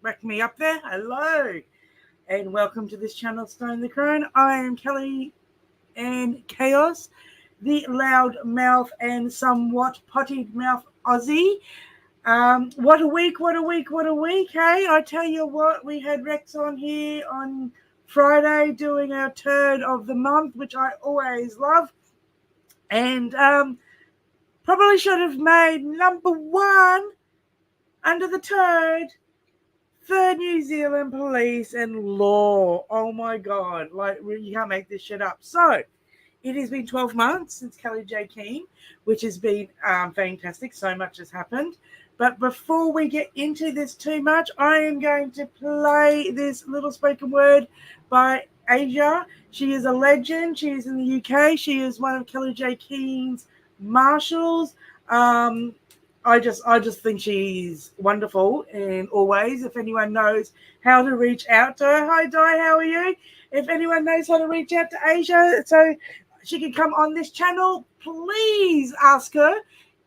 back me up there. Hello, and welcome to this channel, Stone the Crown. I am Kellie and Chaos, the loud mouth and somewhat potted mouth Aussie. What a week, what a week, what a week, hey? I tell you what, we had Rex on here on Friday doing our turd of the month, which I always love. And probably should have made number one under the turd for New Zealand police and law. Oh my God, like you can't make this shit up. So it has been 12 months since Kellie Jay came, which has been fantastic. So much has happened. But before we get into this too much, I am going to play this little spoken word by Asia. She is a legend. She is in the UK. She is one of Kellie Jay Keen's marshals. I just think she's wonderful in all ways. If anyone knows how to reach out to her, hi Di, how are you? If anyone knows how to reach out to Asia so she can come on this channel, please ask her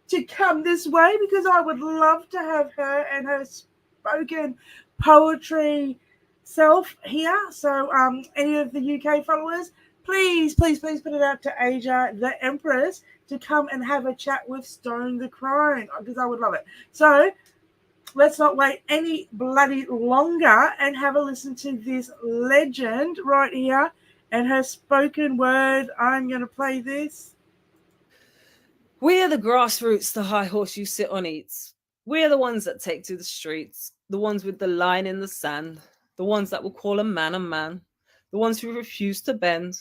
to come this way, because I would love to have her and her spoken poetry self here. So any of the UK followers, please put it out to Asia, the Empress, to come and have a chat with Stone the Crown, because I would love it. So let's not wait any bloody longer and have a listen to this legend right here and her spoken word. I'm going to play this. We're the grassroots the high horse you sit on eats. We're the ones that take to the streets, the ones with the line in the sand, the ones that will call a man, the ones who refuse to bend,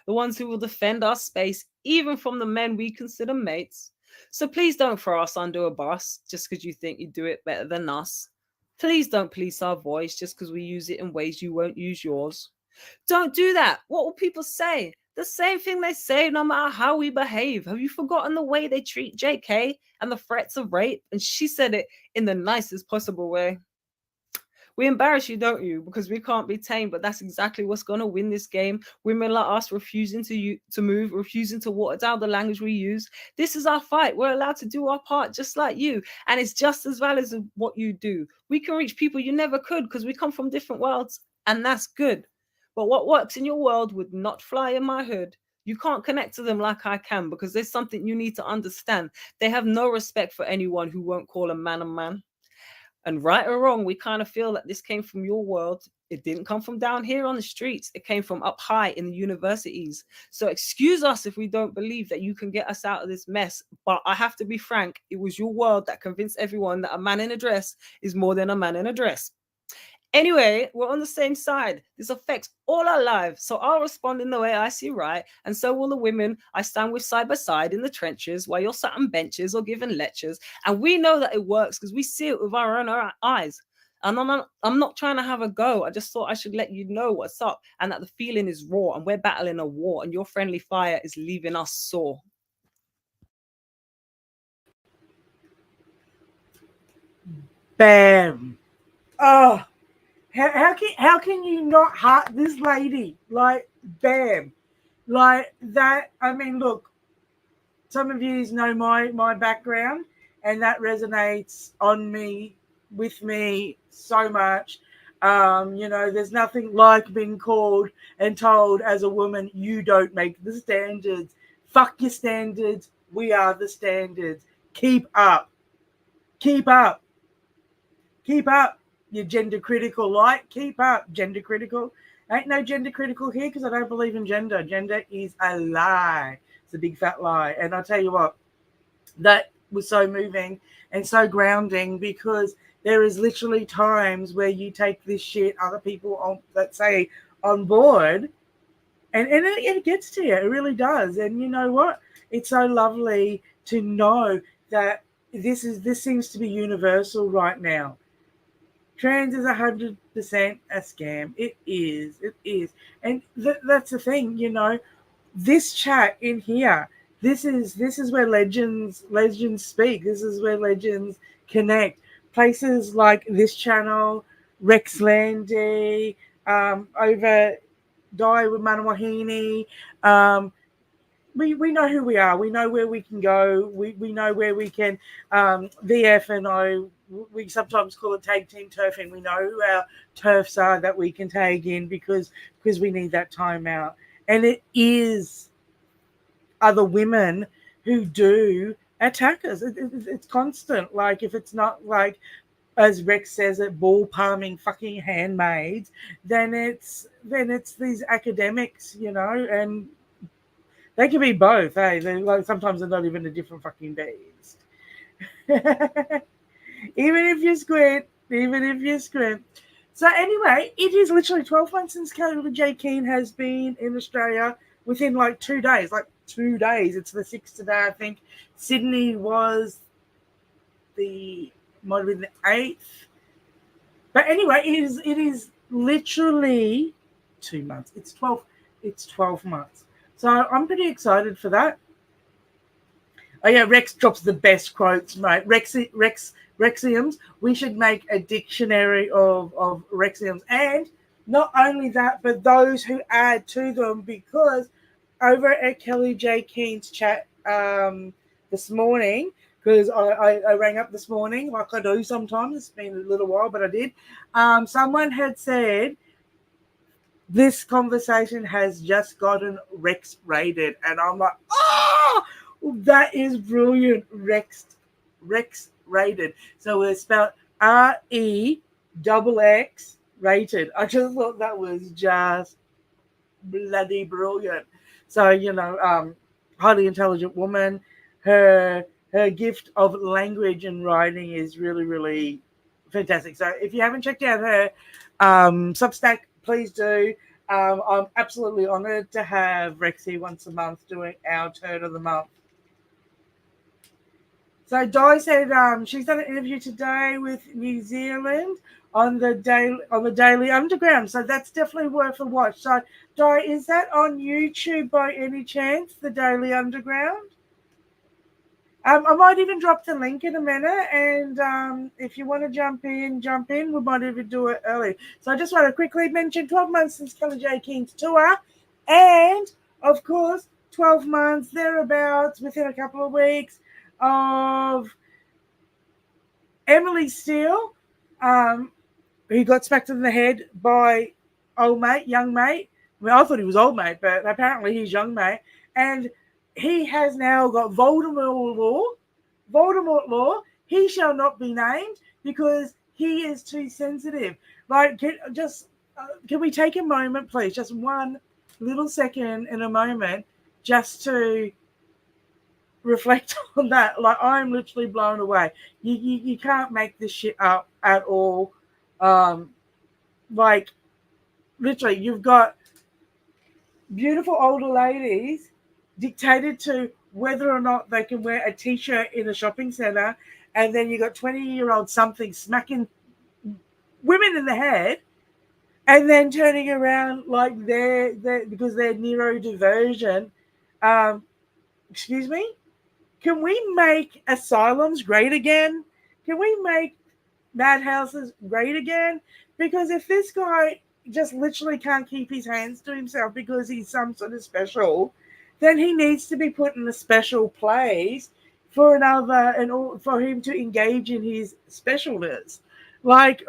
the ones who will defend our space, even from the men we consider mates. So please don't throw us under a bus just because you think you do it better than us. Please don't police our voice just because we use it in ways you won't use yours. Don't do that. What will people say? The same thing they say no matter how we behave. Have you forgotten the way they treat JK and the threats of rape? And she said it in the nicest possible way. We embarrass you, don't you? Because we can't be tamed, but that's exactly what's going to win this game. Women like us refusing to move, refusing to water down the language we use. This is our fight. We're allowed to do our part just like you. And it's just as valid as what you do. We can reach people you never could because we come from different worlds, and that's good. But what works in your world would not fly in my hood. You can't connect to them like I can because there's something you need to understand. They have no respect for anyone who won't call a man. And right or wrong, we kind of feel that this came from your world. It didn't come from down here on the streets. It came from up high in the universities. So excuse us if we don't believe that you can get us out of this mess. But I have to be frank, it was your world that convinced everyone that a man in a dress is more than a man in a dress. Anyway, we're on the same side. This affects all our lives. So I'll respond in the way I see right. And so will the women I stand with side by side in the trenches while you're sat on benches or giving lectures. And we know that it works because we see it with our own eyes. And I'm not trying to have a go. I just thought I should let you know what's up and that the feeling is raw and we're battling a war and your friendly fire is leaving us sore. Bam. Oh. How can you not heart this lady? Like, bam. Like that. I mean, look, some of you know my background, and that resonates with me so much. There's nothing like being called and told as a woman, you don't make the standards. Fuck your standards. We are the standards. Keep up. Keep up. Keep up. Your gender critical light, keep up, gender critical. Ain't no gender critical here because I don't believe in gender. Gender is a lie. It's a big fat lie. And I'll tell you what, that was so moving and so grounding, because there is literally times where you take this shit other people on, let's say, on board, and it gets to you. It really does. And you know what? It's so lovely to know that this seems to be universal right now. Trans is 100% a scam. It is. And that's the thing, this chat in here, this is where legends speak. This is where legends connect. Places like this channel, Rex over Die with Manawahini, we know who we are. We know where we can go. We know where we can. VF and I, we sometimes call it tag team turfing. We know who our turfs are that we can tag in because we need that time out. And it is other women who do attack us. It's constant. Like if it's not like, as Rex says it, ball palming fucking handmaids, then it's these academics, and they can be both. Hey, they like sometimes they're not even a different fucking beast. Even if you squint. So anyway, it is literally 12 months since Kellie Jay has been in Australia within like 2 days. Like 2 days. It's the 6th today, I think. Sydney was might have been the 8th. But anyway, it is literally 2 months. It's 12 months. So I'm pretty excited for that. Oh yeah, Rex drops the best quotes, mate. Rexioms. We should make a dictionary of Rexioms, and not only that, but those who add to them. Because over at Kellie Jay Keen's chat this morning, because I rang up this morning like I do sometimes. It's been a little while, but I did. Someone had said this conversation has just gotten Rex rated, and I'm like, oh, that is brilliant. Rex rated. So it's spelled REXX rated. I just thought that was just bloody brilliant. So highly intelligent woman. Her gift of language and writing is really, really fantastic. So if you haven't checked out her Substack, please do. I'm absolutely honoured to have Rexy once a month doing our turn of the month. So Di said she's done an interview today with New Zealand on the Daily Underground. So that's definitely worth a watch. So Di, is that on YouTube by any chance, the Daily Underground? I might even drop the link in a minute, and if you want to jump in. We might even do it early. So I just want to quickly mention 12 months since Kellie Jay Keen's tour, and of course 12 months thereabouts within a couple of weeks of Emily Steele, who got smacked in the head by young mate. I thought he was old mate, but apparently he's young mate, and he has now got Voldemort law. He shall not be named because he is too sensitive. Like, can we take a moment, please? Just one little second in a moment, just to reflect on that. Like, I'm literally blown away. You can't make this shit up at all. Like, literally, you've got beautiful older ladies dictated to whether or not they can wear a t-shirt in a shopping center, and then you got 20-year-old something smacking women in the head, and then turning around like they're because they're neurodivergent. Excuse me? Can we make asylums great again? Can we make madhouses great again? Because if this guy just literally can't keep his hands to himself because he's some sort of special, then he needs to be put in a special place for for him to engage in his specialness. Like,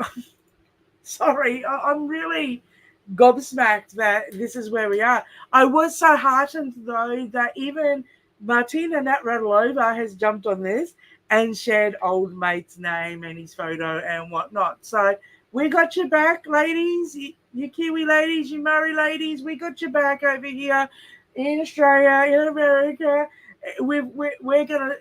sorry, I'm really gobsmacked that this is where we are. I was so heartened, though, that even Martina Navratilova has jumped on this and shared old mate's name and his photo and whatnot. So we got your back, ladies. You Kiwi ladies, you Murray ladies, we got your back over here in Australia, in America. We're gonna,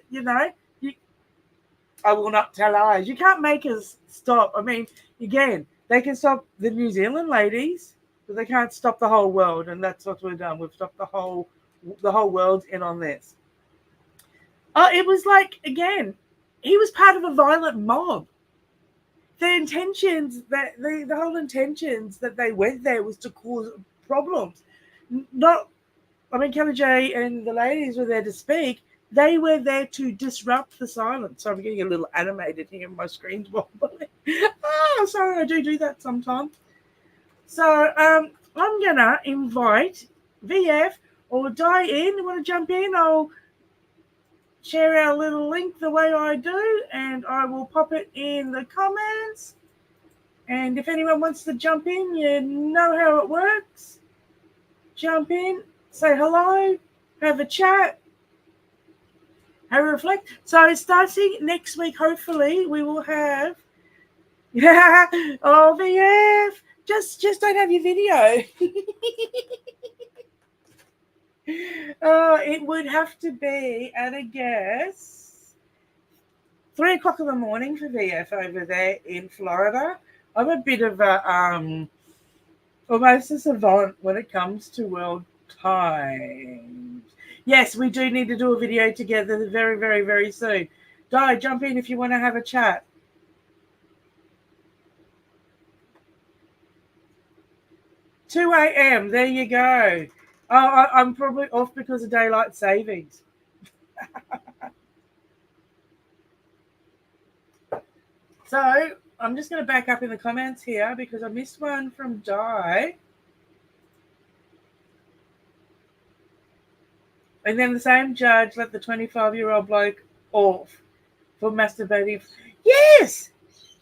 I will not tell lies. You can't make us stop. I mean, again, they can stop the New Zealand ladies, but they can't stop the whole world, and that's what we've done. We've stopped the whole world in on this. It was like, again, he was part of a violent mob. The whole intentions that they went there was to cause problems. Kellie Jay and the ladies were there to speak. They were there to disrupt the silence. So I'm getting a little animated here. My screen's wobbling. Sorry, I do that sometimes. So I'm gonna invite VF. or Di in. You want to jump in? I'll share our little link the way I do, and I will pop it in the comments. And if anyone wants to jump in, you know how it works. Jump in, say hello, have a chat, have a reflect. So starting next week, hopefully, we will have VF. Just don't have your video. It would have to be at a guess 3:00 in the morning for VF over there in Florida. I'm a bit of a almost a savant when it comes to world times. Yes, we do need to do a video together very, very, very soon. Di, jump in if you want to have a chat. 2 a.m. There you go. Oh, I'm probably off because of daylight savings. So I'm just going to back up in the comments here because I missed one from Di. And then the same judge let the 25-year-old bloke off for masturbating. Yes,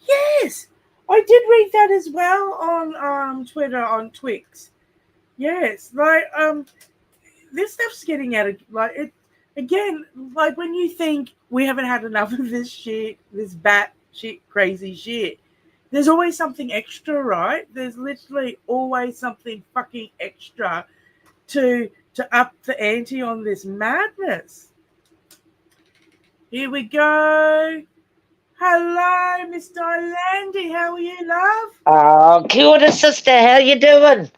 yes. I did read that as well on Twitter, on Twix. Yes, like this stuff's getting out of like it again. Like when you think we haven't had enough of this shit, this bat shit, crazy shit. There's always something extra, right? There's literally always something fucking extra to up the ante on this madness. Here we go. Hello, Miss Landy. How are you, love? Oh, kia ora, sister. How you doing?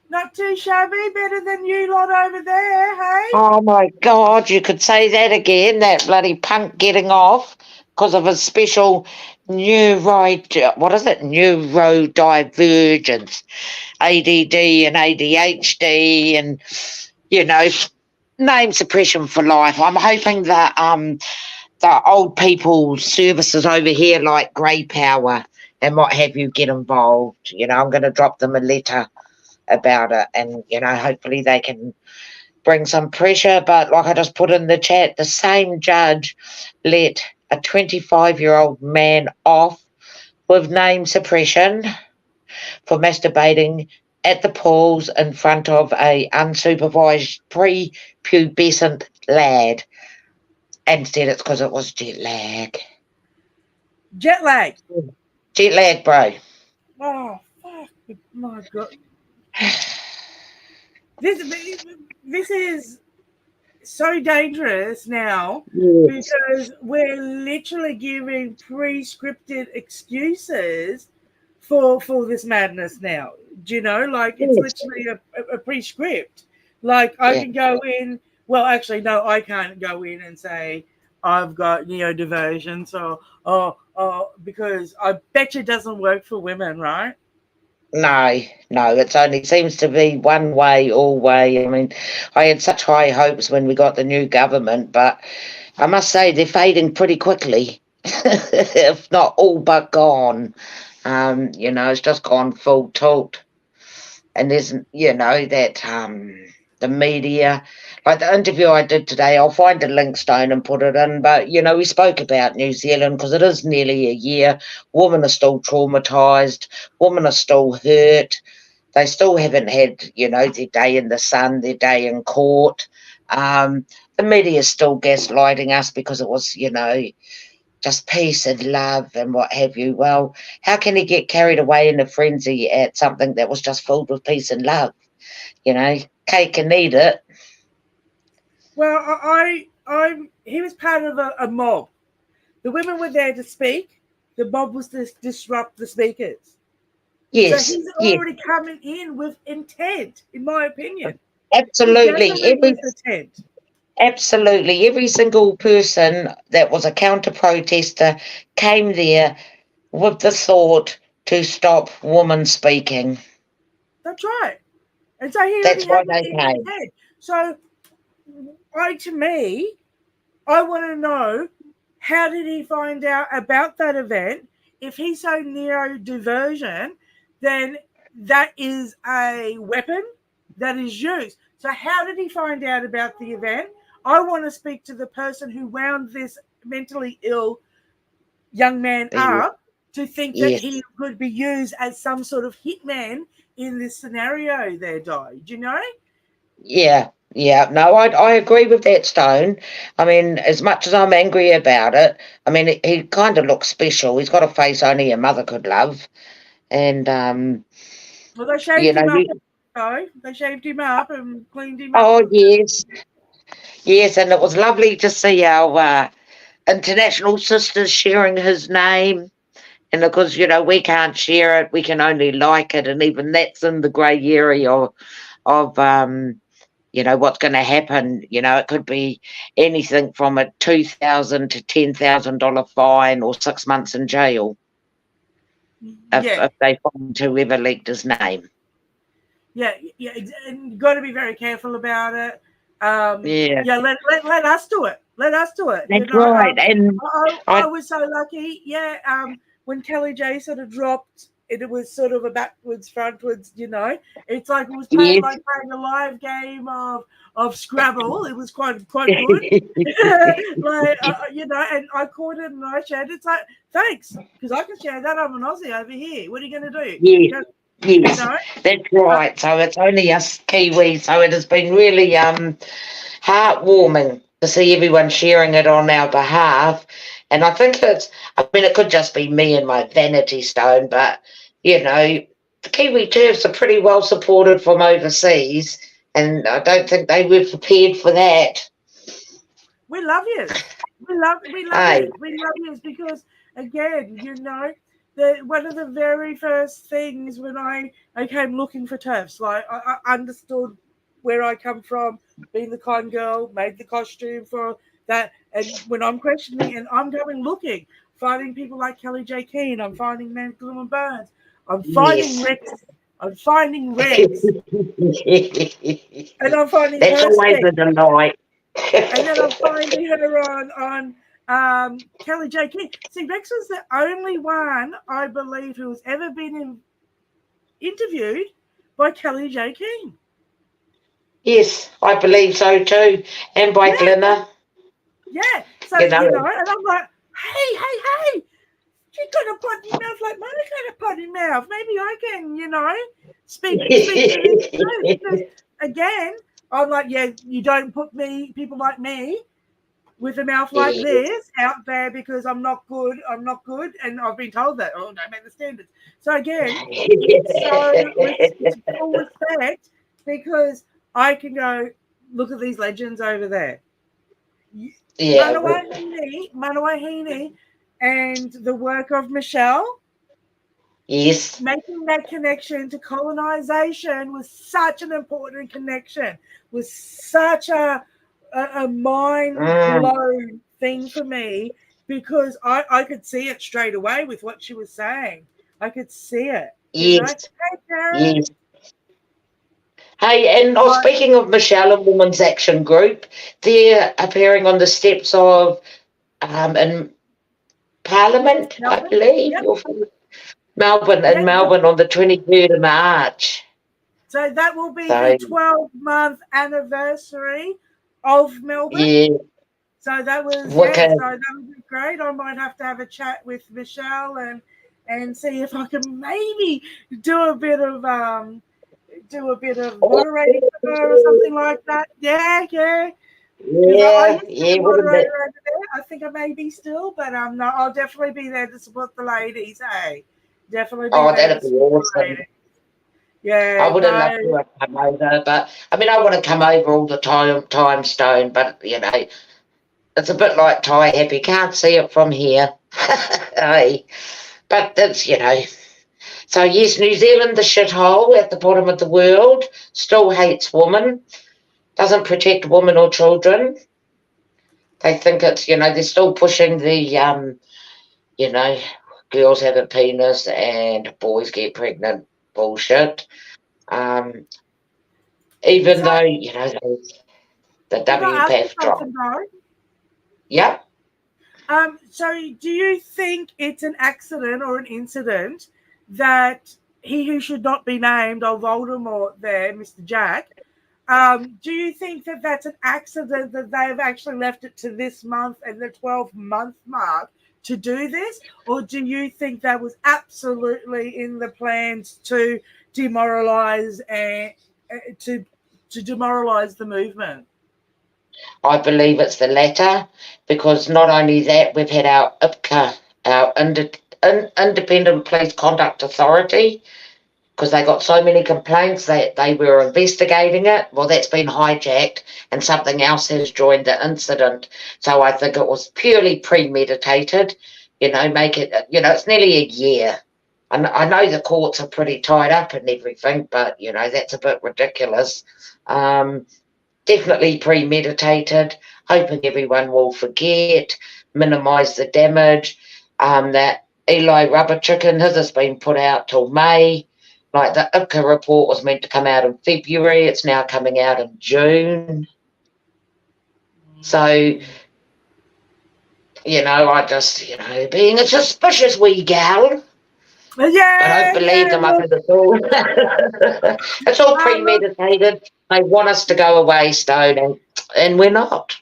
Not too shabby. Better than you lot over there, hey? Oh, my God. You could say that again, that bloody punk getting off because of a special neurodivergence, ADD and ADHD and, name suppression for life. I'm hoping that the old people services over here like Grey Power and what have you get involved. I'm going to drop them a letter about it and, hopefully they can bring some pressure. But like I just put in the chat, the same judge let a 25-year-old man off with name suppression for masturbating at the pools in front of a unsupervised prepubescent lad and said it's because it was jet lag. Jet lag. Jet lag, bro. Oh, fuck. My God. This is so dangerous now because we're literally giving pre-scripted excuses for this madness now. Do you know? Like it's literally a pre-script. Like I can go in. Well, actually, no, I can't go in and say I've got neurodivergence or because I bet you it doesn't work for women, right? No, it only seems to be one way, all way. I mean, I had such high hopes when we got the new government, but I must say they're fading pretty quickly, if not all but gone. It's just gone full tilt. And there's, that the media, like the interview I did today, I'll find a link, Stone, and put it in. But, we spoke about New Zealand because it is nearly a year. Women are still traumatised. Women are still hurt. They still haven't had, their day in the sun, their day in court. The media is still gaslighting us because it was, just peace and love and what have you. Well, how can he get carried away in a frenzy at something that was just filled with peace and love? Cake and eat it. Well, he was part of a mob. The women were there to speak. The mob was to disrupt the speakers. Yes. So he's already coming in with intent, in my opinion. Absolutely. Absolutely. Every single person that was a counter protester came there with the thought to stop women speaking. That's right. And so he That's why they in came. his head. So I want to know, how did he find out about that event? If he's so neurodivergent, then that is a weapon that is used. So how did he find out about the event? I want to speak to the person who wound this mentally ill young man up to think that Yes. he could be used as some sort of hitman in this scenario there, Di. Do you know? Yeah, yeah. No, I agree with that, Stone. I mean, as much as I'm angry about it, I mean, he kind of looks special. He's got a face only a mother could love. And, Well, they shaved you know, him up, though. They shaved him up and cleaned him up. oh, yes. Yes, and it was lovely to see our international sisters sharing his name. And of course, we can't share it. We can only like it. And even that's in the grey area of what's going to happen. It could be anything from a $2,000 to $10,000 fine or 6 months in jail if they find whoever leaked his name. Yeah, and you've got to be very careful about it. Yeah. Let us do it. Let us do it. That's right. And I was so lucky. Yeah, when Kellie Jay sort of dropped, it was sort of a backwards, frontwards. It's like it was playing like playing a live game of Scrabble. It was quite good. And I caught it and I shared it. It's like, thanks, because I can share that. I'm an Aussie over here. What are you going to do? Yes. Yes, that's right. So it's only us Kiwis. So it has been really heartwarming to see everyone sharing it on our behalf. And I think it could just be me and my vanity, Stone, but, the Kiwi TERFs are pretty well supported from overseas, and I don't think they were prepared for that. We love you. We love you. We love you because, again, one of the very first things when I came looking for TERFs, like I understood where I come from, being the con girl, made the costume for that, and when I'm questioning and I'm going looking, finding people like Kellie Jay Keen, I'm finding Mantle and Burns, I'm finding Rex, and I'm finding That's her always stick. a delight. And then I'm finding her on Kellie Jay Keen. See, Rex was the only one, I believe, who has ever been interviewed by Kellie Jay Keen. Yes, I believe so too. And by Glenna. Yeah. So, and I'm like, hey, she's got a potty mouth like mine. Got a potty mouth. Maybe I can, speak to this too. Because, again, I'm like, yeah, you don't put people like me, with a mouth like this out there because I'm not good, and I've been told that. Oh, don't make the standards. So again, it's full respect because I can go look at these legends over there. Manawa Heaney, and the work of Michelle. Yes. Making that connection to colonization was such an important connection, was such a mind blown thing for me because I could see it straight away with what she was saying. I could see it. Yes. Hey, Karen. Yes. Hey, and speaking of Michelle and Women's Action Group, they're appearing on the steps of in Parliament, Melbourne? I believe. Yep. Melbourne on the 23rd of March. So that will be the 12-month anniversary of Melbourne. Yeah. So that was so that would be great. I might have to have a chat with Michelle and see if I can maybe do a bit of moderating for her or something like that. Yeah. Yeah, I moderator over there. I think I may be still, but no, I'll definitely be there to support the ladies. Hey, definitely. That'd be awesome. Yeah, I would have loved to have come over, but I mean, I want to come over all the time, Stone. But it's a bit like Thai Happy. Can't see it from here. Hey, but that's So yes, New Zealand, the shithole at the bottom of the world, still hates women, doesn't protect women or children. They think it's they're still pushing the girls have a penis and boys get pregnant bullshit. Even though the WPATH dropped. Yep. So do you think it's an accident or an incident that he who should not be named, old Voldemort there, Mr. Jack, Do you think that that's an accident that they've actually left it to this month and the 12-month mark to do this? Or do you think that was absolutely in the plans to demoralize and to demoralize the movement? I believe it's the latter, because not only that, we've had our IPCA, our Independent Police Conduct Authority, because they got so many complaints that they were investigating it. Well, that's been hijacked and something else has joined the incident. So I think it was purely premeditated, make it, it's nearly a year. And I know the courts are pretty tied up and everything, but, that's a bit ridiculous. Definitely premeditated, hoping everyone will forget, minimise the damage. That Eli rubber chicken, his has been put out till May. Like the IPCA report was meant to come out in February, it's now coming out in June. So, I just, being a suspicious wee gal. Yeah, I don't believe them up at the all. It's all premeditated. They want us to go away, Stone, and we're not.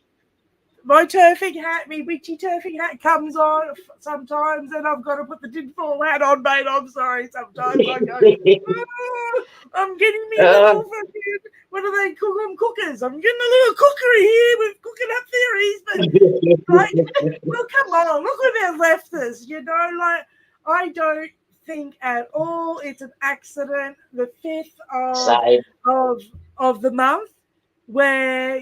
My turfing hat, me witchy turfing hat comes on sometimes, and I've got to put the tinfoil hat on, mate. I'm sorry. Sometimes I go, I'm getting me a little fucking, what do they cook? Cookers. I'm getting a little cookery here with cooking up theories. But, well, come on. Look what they've left us. I don't think at all it's an accident. The 5th of the month, where,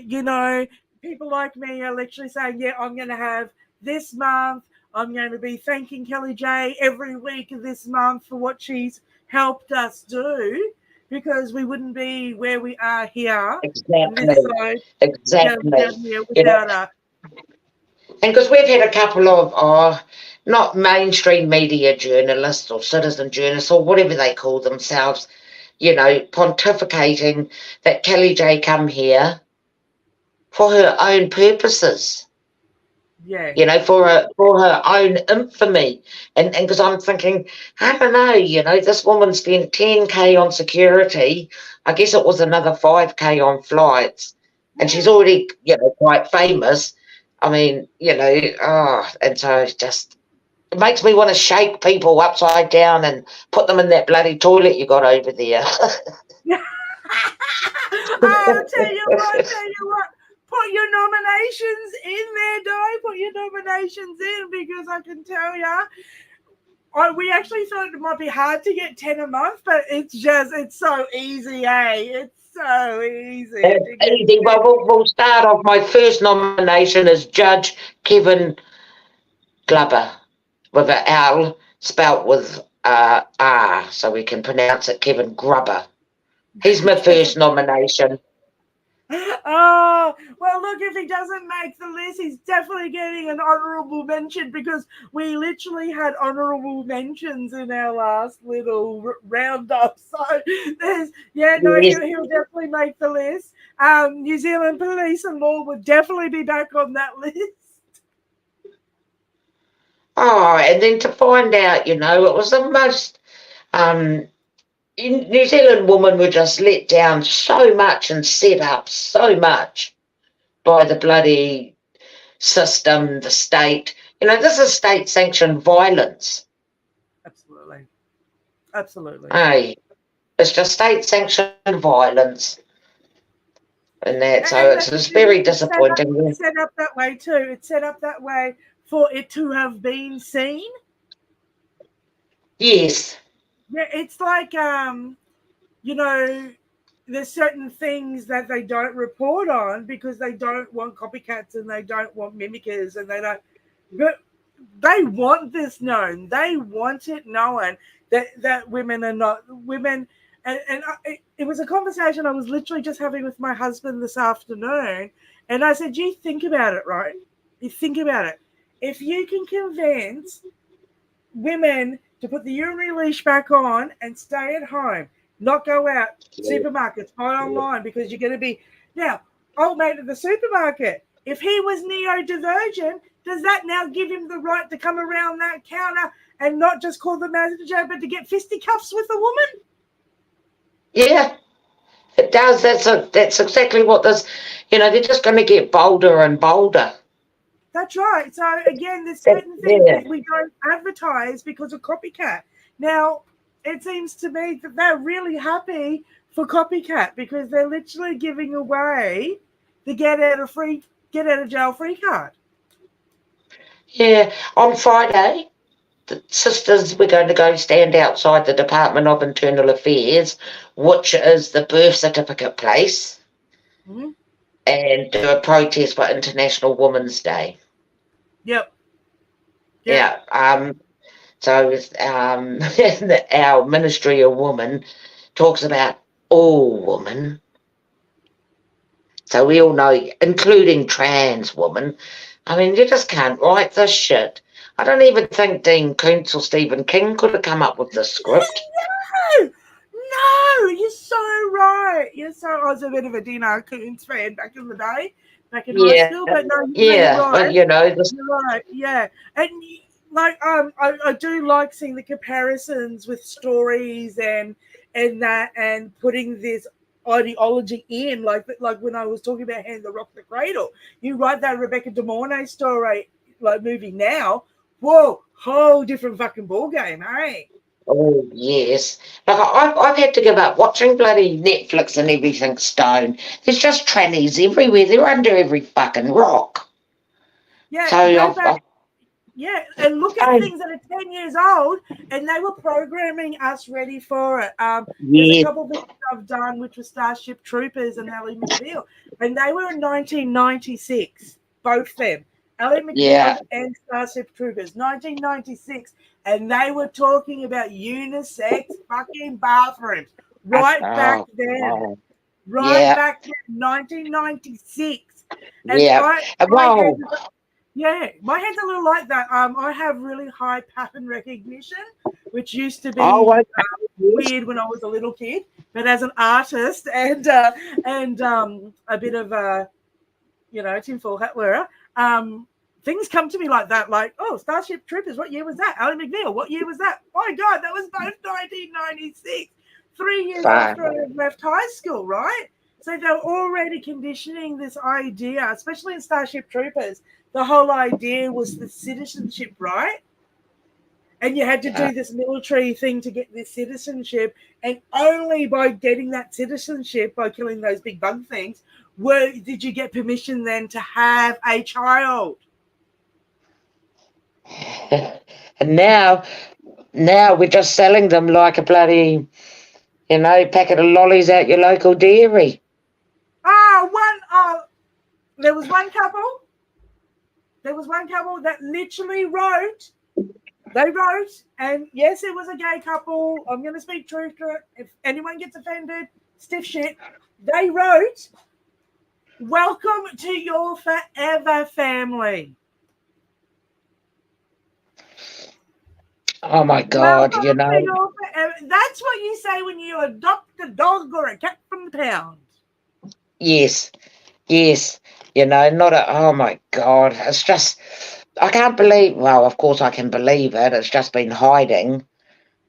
people like me are literally saying, yeah, I'm going to have this month. I'm going to be thanking Kellie Jay every week of this month for what she's helped us do, because we wouldn't be where we are here. Exactly. This side, exactly. Down here without her. And because we've had a couple of, not mainstream media journalists or citizen journalists or whatever they call themselves, pontificating that Kellie Jay come here for her own purposes. Yeah. For her own infamy. And because I'm thinking, I don't know, this woman spent 10K on security. I guess it was another 5K on flights. And she's already, quite famous. I mean, and so it makes me want to shake people upside down and put them in that bloody toilet you got over there. I'll tell you what. Put your nominations in there, Di. Put your nominations in, because I can tell you, we actually thought it might be hard to get 10 a month, but it's so easy, eh? It's so easy. It's easy. Well, we'll start off. My first nomination is Judge Kevin Glover, with an L spelt with R, so we can pronounce it Kevin Grubber. He's my first nomination. Oh, well, look, if he doesn't make the list, he's definitely getting an honourable mention, because we literally had honourable mentions in our last little roundup. So he'll definitely make the list. New Zealand Police and Law would definitely be back on that list. Oh, and then to find out, it was the most New Zealand women were just let down so much and set up so much by the bloody system, the state. This is state-sanctioned violence. Absolutely. Hey, it's just state-sanctioned violence. And that, so it's very disappointing. It's set up that way too. It's set up that way for it to have been seen. Yes. Yeah, it's like, there's certain things that they don't report on because they don't want copycats and they don't want mimickers and but they want this known. They want it known that women are not women. And it was a conversation I was literally just having with my husband this afternoon. And I said, you think about it, right? You think about it. If you can convince women to put the urinary leash back on and stay at home, not go out supermarkets, buy online, because you're going to be... Now, old mate at the supermarket, if he was neurodivergent, does that now give him the right to come around that counter and not just call the manager, but to get fisticuffs with a woman? Yeah. It does. That's exactly what this. They're just going to get bolder and bolder. That's right. So again, there's certain things Yeah. that we don't advertise because of copycat. Now, it seems to me that they're really happy for copycat because they're literally giving away the get out of jail free card. Yeah. On Friday, the sisters, we're going to go stand outside the Department of Internal Affairs, which is the birth certificate place, Mm-hmm. and do a protest for International Women's Day. Yep. Yeah. So our Ministry of Women talks about all women. So we all know, including trans women. I mean, you just can't write this shit. I don't even think Dean Koontz or Stephen King could have come up with this script. No, you're so right. I was a bit of a Dino Coons fan back in the day, back in high school, but no, you're Yeah, but right. you know, this, You're right, yeah. And like I do like seeing the comparisons with stories and that and putting this ideology in, like when I was talking about Hand the Rock the Cradle. You write that Rebecca De Mornay story like movie now, whoa, whole different fucking ball game, hey? oh yes. Like I've had to give up watching bloody Netflix and everything stone. There's just trannies everywhere. They're under every fucking rock. Yeah, So go back. Yeah, and look at things that are 10 years old, and they were programming us ready for it. There's a yeah, couple of things I've done, which was Starship Troopers and Ally McBeal, and they were in 1996, both them. Ally McBeal yeah. and Starship Troopers, 1996, and they were talking about unisex fucking bathrooms right back Oh, then. oh, Right yeah, back then, 1996. And yeah. my head Well, yeah, my head's a little like that. I have really high pattern recognition, which used to oh, be okay. Yes. weird when I was a little kid. But as an artist and a bit of a tinfoil hat wearer, things come to me like that. Like, oh, Starship Troopers, what year was that? Ally McNeil, what year was that? My God, that was both 1996, 3 years Fine. after I left high school, right? So they're already conditioning this idea, especially in Starship Troopers. The whole idea was the citizenship, right? And you had to do this military thing to get this citizenship. And only by getting that citizenship, by killing those big bug things, did you get permission then to have a child. And now we're just selling them like a bloody, packet of lollies at your local dairy. There was one couple. There was one couple that literally wrote. They wrote, and yes, it was a gay couple. I'm going to speak truth to it. If anyone gets offended, stiff shit. They wrote, "Welcome to your forever family." Oh my God, Welcome to your forever. That's what you say when you adopt a dog or a cat from the pound. Yes, not a, oh my God, it's just, I can't believe, well, of course I can believe it, it's just been hiding,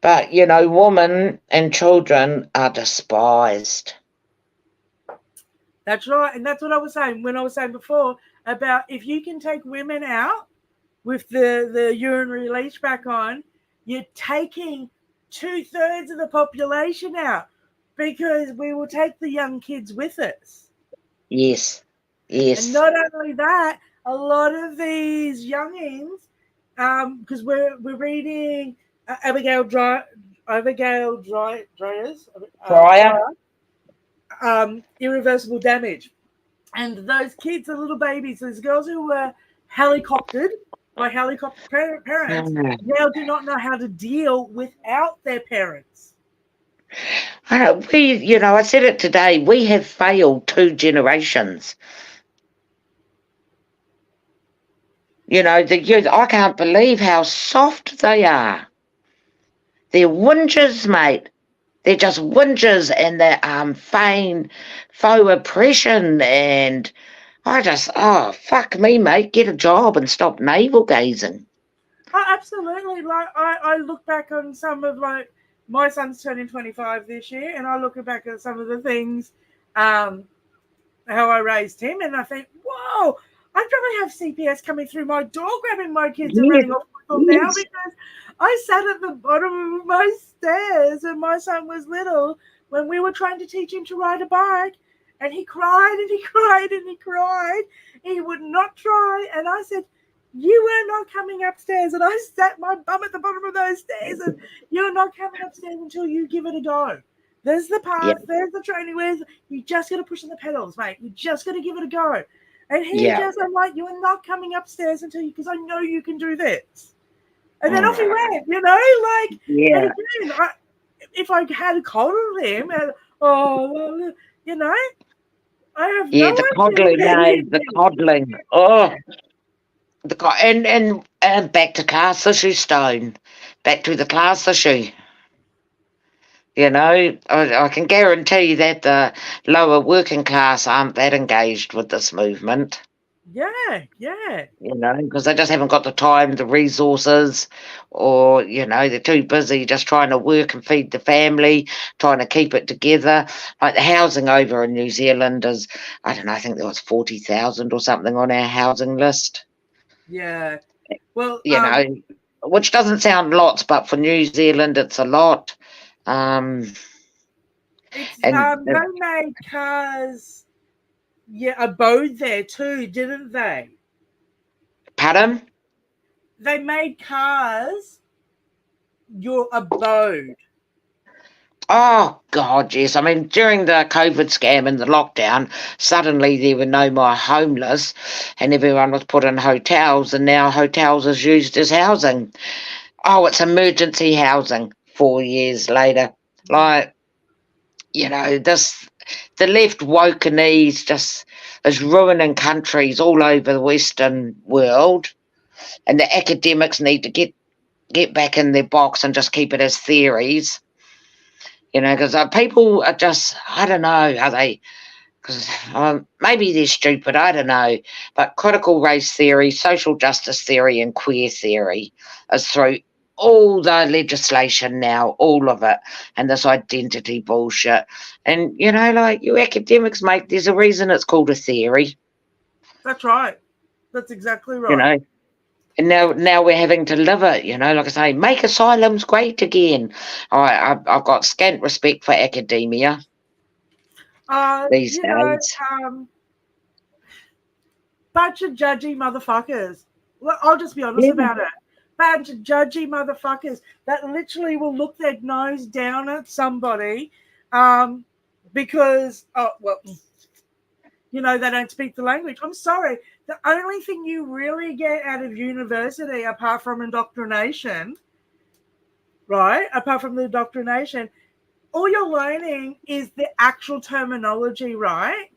but, women and children are despised. That's right, and that's what I was saying when I was saying before about if you can take women out with the urinary leach back on, you're taking 2/3 of the population out because we will take the young kids with us. Yes. And not only that, a lot of these youngins, because we're reading Abigail Dreyer's Irreversible Damage. And those kids are little babies, those girls who were helicoptered by helicopter parents now do not know how to deal without their parents. I said it today, we have failed 2 generations. The youth, I can't believe how soft they are. They're whingers, mate. They're just whingers, and they're feigned faux oppression, and fuck me, mate, get a job and stop navel gazing. Oh, absolutely. Like I look back on some of my son's turning 25 this year, and I look back at some of the things, how I raised him, and I think, whoa, I'd probably have CPS coming through my door, grabbing my kids and Yes, running off with them now, yes. because I sat at the bottom of my stairs and my son was little when we were trying to teach him to ride a bike, and he cried and he cried and he cried. He would not try, and I said, you were not coming upstairs, and I sat my bum at the bottom of those stairs, and you're not coming upstairs until you give it a go. There's the path, Yeah. there's the training wheels. You just got to push on the pedals, mate. You just got to give it a go. And I'm like, you are not coming upstairs until you, because I know you can do this. And then off he went, like, Yeah. and again, if I had coddled him, and, I have Yeah, no the idea. coddling, the coddling. Oh, and back to class issue, Stone. Back to the class issue. I can guarantee that the lower working class aren't that engaged with this movement. Yeah. Because they just haven't got the time, the resources, or, they're too busy just trying to work and feed the family, trying to keep it together. Like the housing over in New Zealand is, I don't know, I think there was 40,000 or something on our housing list. Yeah. Well, which doesn't sound lots, but for New Zealand, it's a lot. It's And they made cars, abode there too, didn't they? pardon? They made cars your abode. Oh, God, yes. I mean, during the COVID scam and the lockdown, suddenly there were no more homeless and everyone was put in hotels, and now hotels is used as housing. Oh, it's emergency housing 4 years later. Like, the left wokenese just is ruining countries all over the Western world, and the academics need to get back in their box and just keep it as theories. Because people are just, I don't know, are they, because maybe they're stupid, I don't know, but critical race theory, social justice theory, and queer theory is through all the legislation now, all of it, and this identity bullshit. And, like you academics, mate, there's a reason it's called a theory. That's right. That's exactly right. And now we're having to live it, like I say, make asylums great again. I've got scant respect for academia these days. Bunch of judgy motherfuckers. Well, I'll just be honest about it. Bunch of judgy motherfuckers that literally will look their nose down at somebody because, they don't speak the language. I'm sorry. The only thing you really get out of university, apart from indoctrination, right? Apart from the indoctrination, all you're learning is the actual terminology, right?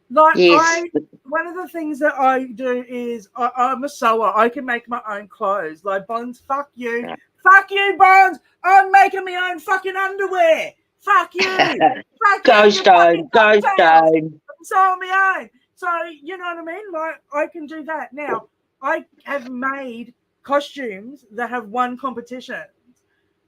Like Yes. one of the things that I do is I'm a sewer. I can make my own clothes. Like Bonds, fuck you. Yeah. Fuck you, Bonds. I'm making my own fucking underwear. Fuck you. Fuck Go you, Stone. Go Stone. So on my own. So, you know what I mean? Like, I can do that. Now, I have made costumes that have won competitions.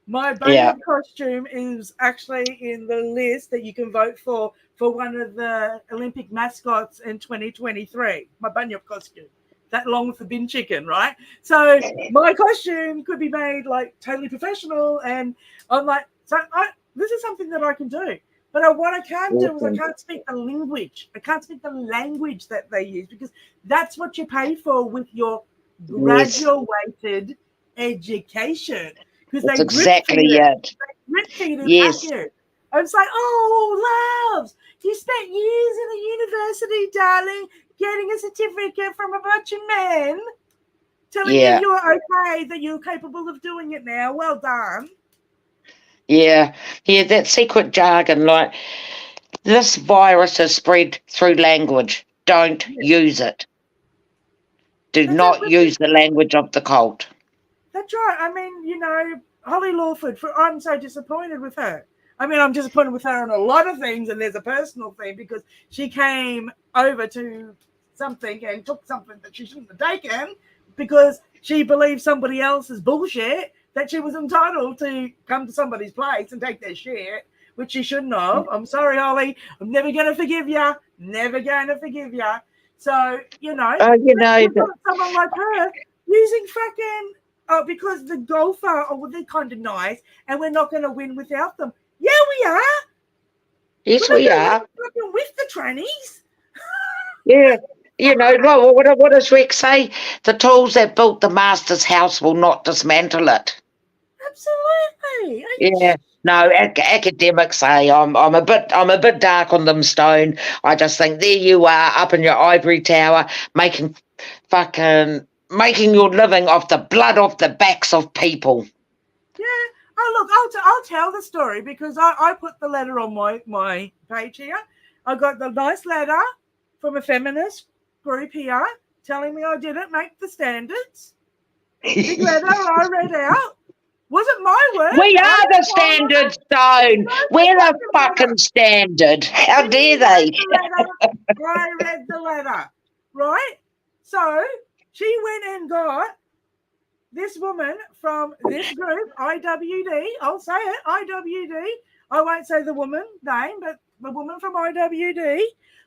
My Bunyip costume is actually in the list that you can vote for one of the Olympic mascots in 2023. My Bunyip costume. That along with the bin chicken, right? So my costume could be made like totally professional, and I'm like, this is something that I can do. But what I can't do is I can't speak the language. I can't speak the language that they use, because that's what you pay for with your graduated education. Because That's they exactly it. They drip feed it Yes. at you. I was like, oh, loves, you spent years in a university, darling, getting a certificate from a bunch of men telling you you're okay, that you're capable of doing it now. Well done. Yeah, that secret jargon, like, this virus is spread through language. Don't use it. Do not use the language of the cult. That's right. I mean, Holly Lawford, I'm so disappointed with her. I mean, I'm disappointed with her on a lot of things, and there's a personal thing, because she came over to something and took something that she shouldn't have taken because she believed somebody else's bullshit, that she was entitled to come to somebody's place and take their shit, which she shouldn't have. I'm sorry, Holly. I'm never going to forgive you. Never going to forgive you. So, you know, you've got someone like her using fucking, because the golfer, they're kind of nice and we're not going to win without them. Yeah, we are. Yes, we are. Fucking with the trannies. Yeah. You know, what does Rex say? The tools that built the master's house will not dismantle it. Absolutely. Yeah. No, academics say I'm a bit dark on them, Stone. I just think there you are up in your ivory tower making your living off the blood off the backs of people. Yeah. Oh, look, I'll tell the story because I put the letter on my page here. I got the nice letter from a feminist group here telling me I didn't make the standards. Big letter I read out. Wasn't my word. We are the standard, Stone. We're the fucking standard. How dare they? I read the letter, right? So she went and got this woman from this group, IWD. I'll say it, IWD. I won't say the woman name, but the woman from IWD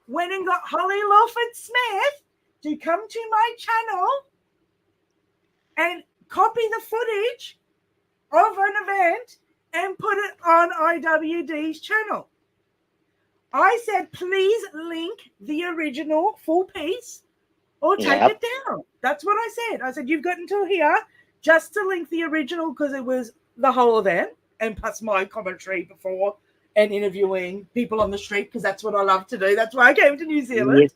went and got Holly Lawford Smith to come to my channel and copy the footage of an event and put it on IWD's channel. I said, please link the original full piece or take it down. That's what I said. I said, you've got until here just to link the original because it was the whole event and plus my commentary before and interviewing people on the street because that's what I love to do. That's why I came to New Zealand. Yes.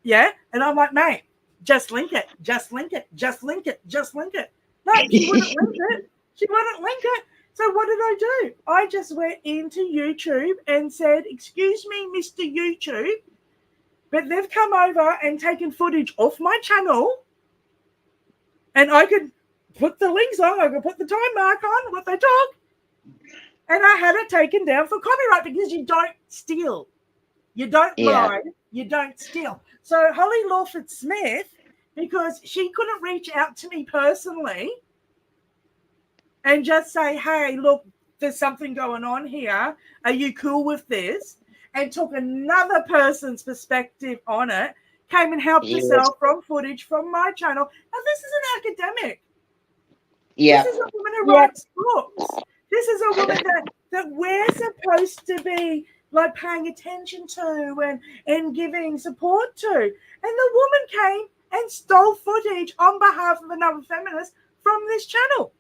Yeah. And I'm like, mate, just link it. Just link it. Just link it. Just link it. No, she wouldn't link it. She wouldn't link it. So what did I do? I just went into YouTube and said, excuse me, Mr. YouTube, but they've come over and taken footage off my channel and I could put the links on, I could put the time mark on what they talk, and I had it taken down for copyright because you don't steal. You don't lie. You don't steal. So Holly Lawford Smith, because she couldn't reach out to me personally and just say, hey, look, there's something going on here. Are you cool with this? And took another person's perspective on it, came and helped herself from footage from my channel. Now, this is an academic. Yeah. This is a woman who writes books. This is a woman that we're supposed to be like paying attention to and giving support to. And the woman came and stole footage on behalf of another feminist from this channel.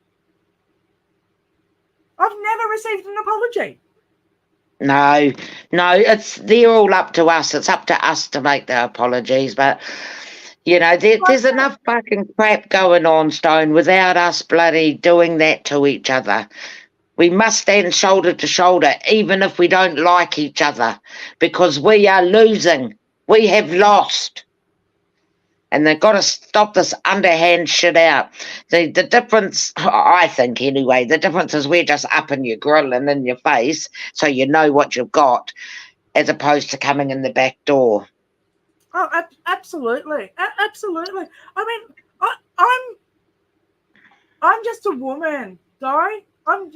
I've never received an apology. No, they're all up to us. It's up to us to make the apologies. But, you know, there's enough fucking crap going on, Stone, without us bloody doing that to each other. We must stand shoulder to shoulder, even if we don't like each other, because we are losing. We have lost. And they've got to stop this underhand shit out. The difference, I think anyway, the difference is we're just up in your grill and in your face so you know what you've got as opposed to coming in the back door. Oh, absolutely. Absolutely. I mean, I'm just a woman, Di. I'm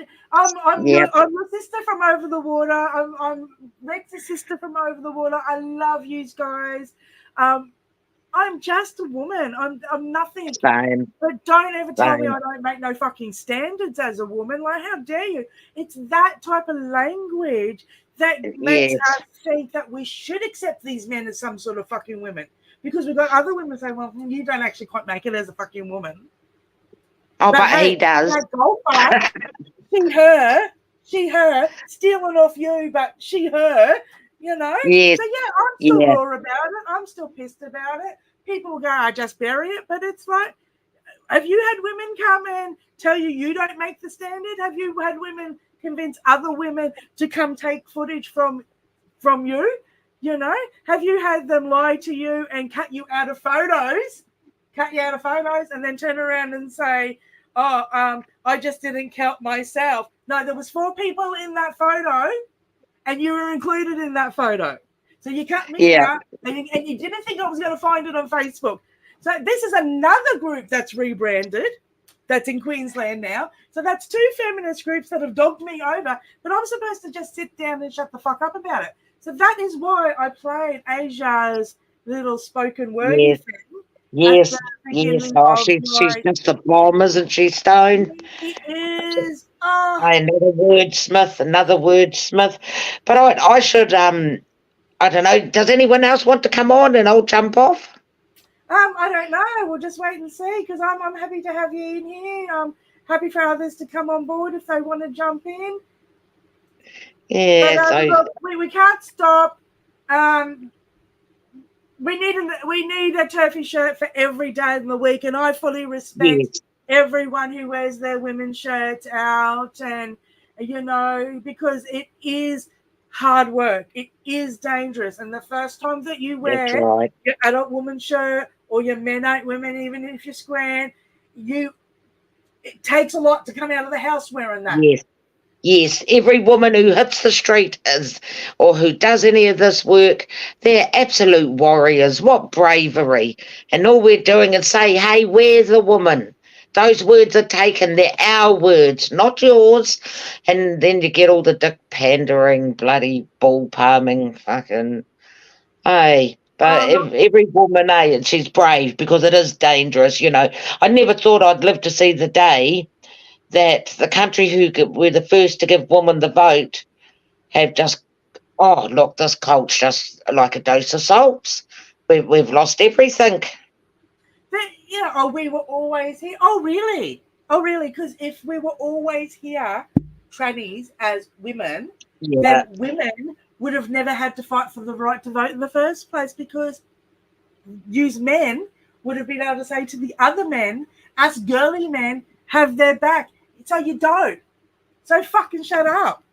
your sister from over the water. I'm Rex's sister from over the water. I love you guys. I'm just a woman. I'm nothing. Same. But don't ever tell me I don't make no fucking standards as a woman. Like, how dare you? It's that type of language that makes us think that we should accept these men as some sort of fucking women. Because we've got other women saying, well, you don't actually quite make it as a fucking woman. Oh, but hey, he does. That golfer, she, her, stealing off you, but she, her. You know? Yes. So, I'm still raw about it. I'm still pissed about it. People go, I just bury it. But it's like, have you had women come and tell you don't make the standard? Have you had women convince other women to come take footage from you? You know? Have you had them lie to you and cut you out of photos and then turn around and say, I just didn't count myself. No, there was 4 people in that photo. And you were included in that photo. So you cut me out and you didn't think I was going to find it on Facebook. So this is another group that's rebranded. that's in Queensland now. So that's 2 feminist groups that have dogged me over, but I'm supposed to just sit down and shut the fuck up about it. So that is why I played Asia's little spoken wordy Yes. thing. Yes, At the yes. beginning Oh, of she's my, just a bomb, isn't she, Stone? it is, oh, Another wordsmith, another wordsmith. But I should, I don't know, does anyone else want to come on and I'll jump off? I don't know. We'll just wait and see, because I'm happy to have you in here. I'm happy for others to come on board if they want to jump in. Yes, But look, we can't stop. We need a turfy shirt for every day in the week, and I fully respect yes, everyone who wears their women's shirts out, and because it is hard work. It is dangerous, and the first time that you that's wear right. your adult woman shirt or your men ain't women, even if you're square, it takes a lot to come out of the house wearing that. Yes. Yes, every woman who hits the street or who does any of this work, they're absolute warriors. What bravery. And all we're doing is say, hey, we're the woman. Those words are taken. They're our words, not yours. And then you get all the dick pandering, bloody bull palming, fucking, hey. But Look, every woman, and she's brave because it is dangerous, I never thought I'd live to see the day that the country who were the first to give women the vote have just, oh, look, this cult's just like a dose of salts. We've lost everything. we were always here. Oh, really? Oh, really? Because if we were always here, trannies as women, Yeah. then women would have never had to fight for the right to vote in the first place, because use men would have been able to say to the other men, us girly men have their back. So you don't. So fucking shut up.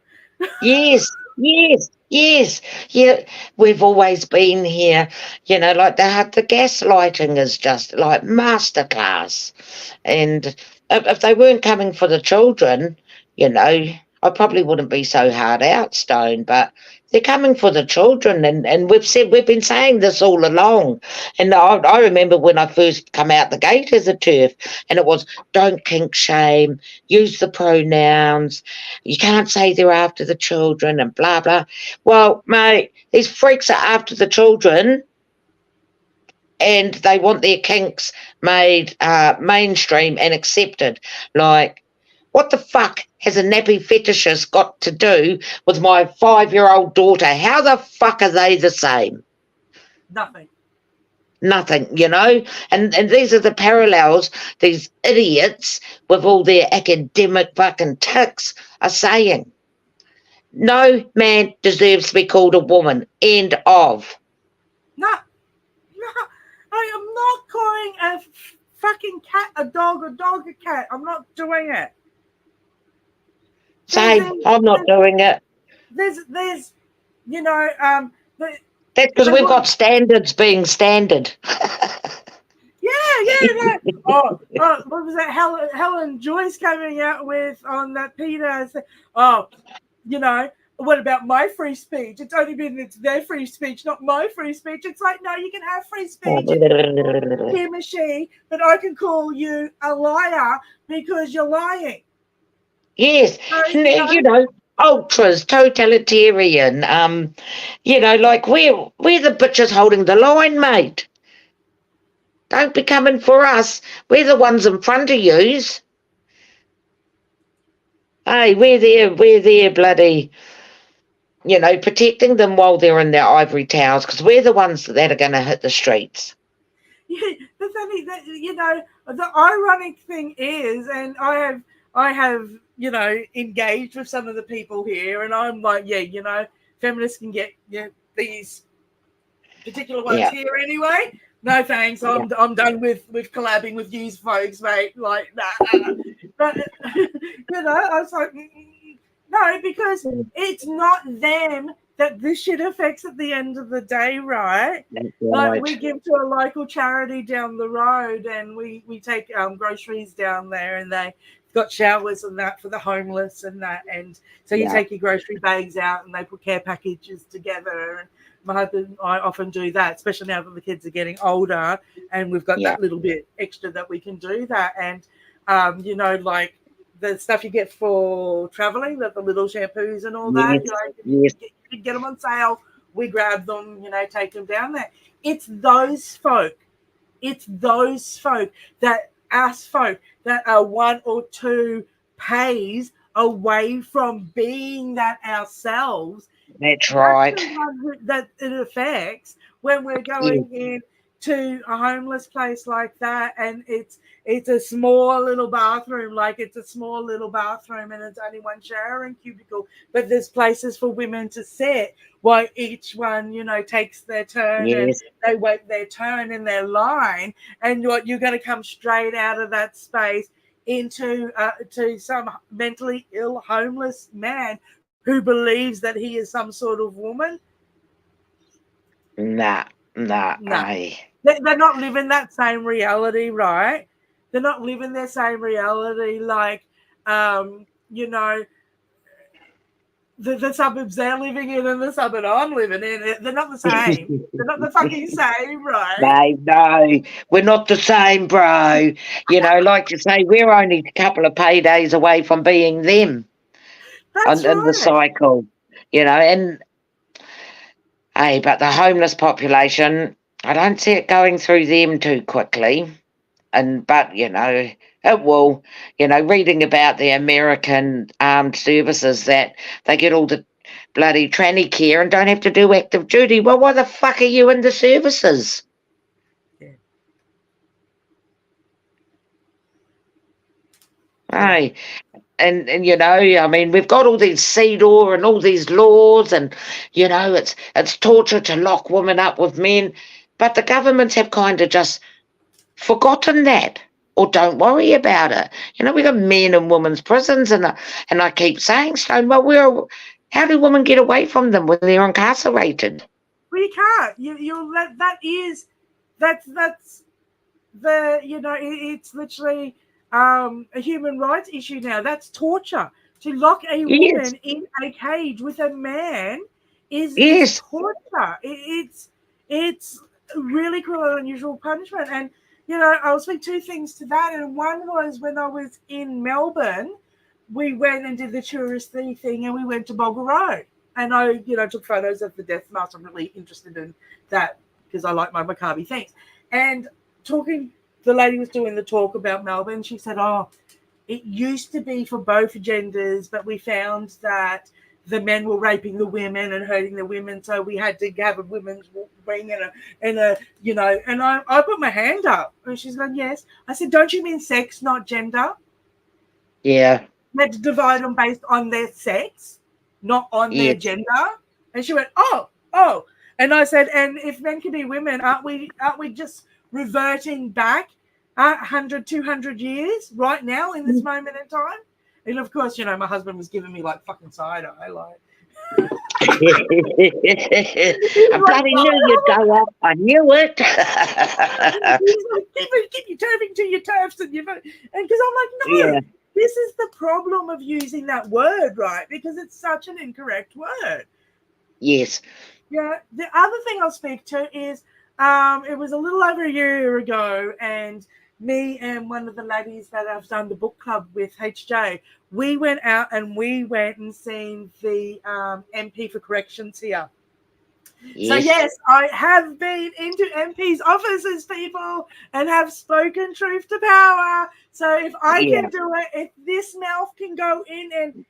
Yes, yes, yes. Yeah, we've always been here, like the gaslighting is just like masterclass. And if they weren't coming for the children, I probably wouldn't be so hard out, Stone, but they're coming for the children, and we've been saying this all along. And I remember when I first come out the gate as a TERF, and it was don't kink shame, use the pronouns, you can't say they're after the children and blah blah. Well, mate, these freaks are after the children, and they want their kinks made mainstream and accepted. Like, what the fuck has a nappy fetishist got to do with my 5-year-old daughter? How the fuck are they the same? Nothing. Nothing, and these are the parallels these idiots with all their academic fucking ticks are saying. No man deserves to be called a woman. End of. No, I am not calling a fucking cat a dog a cat. I'm not doing it. Same. I'm not doing it. There's That's because we've got standards being standard. Yeah. Oh, what was that? Helen Joyce coming out with on that Peter? Oh, what about my free speech? It's only been it's their free speech, not my free speech. It's like, no, you can have free speech. Him or she, but I can call you a liar because you're lying. Yes, ultras, totalitarian. Like we're the bitches holding the line, mate. Don't be coming for us. We're the ones in front of yous. Hey, we're there, bloody, protecting them while they're in their ivory towers, because we're the ones that are going to hit the streets. Yeah, the thing that the ironic thing is, and I have engaged with some of the people here, and I'm like, feminists can get these particular ones here anyway. No thanks. I'm done with collabing with you folks, mate. Like nah. But I was like, no, because it's not them that this shit affects at the end of the day, right? Like we give to a local charity down the road, and we take groceries down there, and they got showers and that for the homeless and that, and so you take your grocery bags out and they put care packages together. And my husband and I often do that, especially now that the kids are getting older and we've got that little bit extra that we can do that. And like the stuff you get for traveling, the little shampoos and all that. Yes, yes. You get them on sale. We grab them, take them down there. It's those folk. It's those folk that are one or two pays away from being that ourselves. That's right. The one that it affects when we're going in to a homeless place like that, and it's a small little bathroom, and it's only one showering cubicle, but there's places for women to sit while each one, takes their turn, and they wait their turn in their line, and you're going to come straight out of that space into to some mentally ill homeless man who believes that he is some sort of woman. Nah. They're not living that same reality, right? They're not living their same reality like, the suburbs they're living in and the suburb I'm living in. They're not the same. They're not the fucking same, right? No, we're not the same, bro. Like you say, we're only a couple of paydays away from being them. That's right. In the cycle, and hey, but the homeless population, I don't see it going through them too quickly. But it will. Reading about the American armed services that they get all the bloody tranny care and don't have to do active duty. Well, why the fuck are you in the services? Yeah. Hey, and I mean, we've got all these CEDAW and all these laws, and it's torture to lock women up with men, but the governments have kind of just forgotten that, or don't worry about it. We got men and women's prisons, and I keep saying, Stone, well, how do women get away from them when they're incarcerated? Well, you can't. That's the it's literally a human rights issue now. That's torture. To lock a woman in a cage with a man is torture. It's really cruel and unusual punishment. And I'll speak two things to that. And one was when I was in Melbourne, we went and did the touristy thing, and we went to Bulga Road. And I, took photos of the death mask. I'm really interested in that because I like my Maccabi things. And the lady was doing the talk about Melbourne. She said, it used to be for both genders, but we found that the men were raping the women and hurting the women, so we had to have a women's wing and I put my hand up, and she's going, yes. I said, don't you mean sex, not gender? Yeah. We had to divide them based on their sex, not on their gender. And she went, oh. And I said, and if men can be women, aren't we just reverting back 100, 200 years right now in this moment in time? And of course, my husband was giving me like fucking side eye, like. I bloody knew you'd go off. I knew it. Keep you turfing to your turfs, and because I'm like, no, this is the problem of using that word, right? Because it's such an incorrect word. Yes. Yeah. The other thing I'll speak to is, it was a little over a year ago, and me and one of the ladies that I've done the book club with, HJ, we went out and seen the MP for corrections here. Yes. So, yes, I have been into MP's offices, people, and have spoken truth to power. So if I can do it, if this mouth can go in and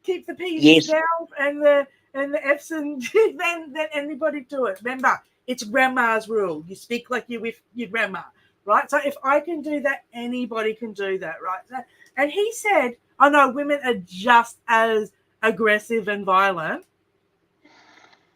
keep the P's down and the F's, and then anybody do it. Remember, it's grandma's rule. You speak like you're with your grandma. Right? So if I can do that, anybody can do that, right? And he said, I know women are just as aggressive and violent.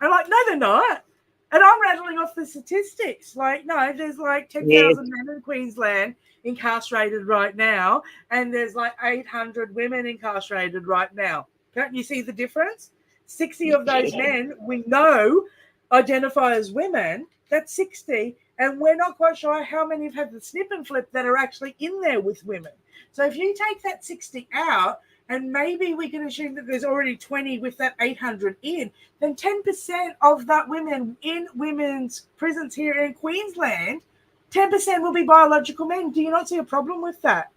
I'm like, no, they're not. And I'm rattling off the statistics. Like, no, there's like 10,000 men in Queensland incarcerated right now, and there's like 800 women incarcerated right now. Can't you see the difference? 60 of those men we know identify as women. That's 60. And we're not quite sure how many have had the snip and flip that are actually in there with women. So if you take that 60 out, and maybe we can assume that there's already 20 with that 800 in, then 10% of that women in women's prisons here in Queensland, 10% will be biological men. Do you not see a problem with that?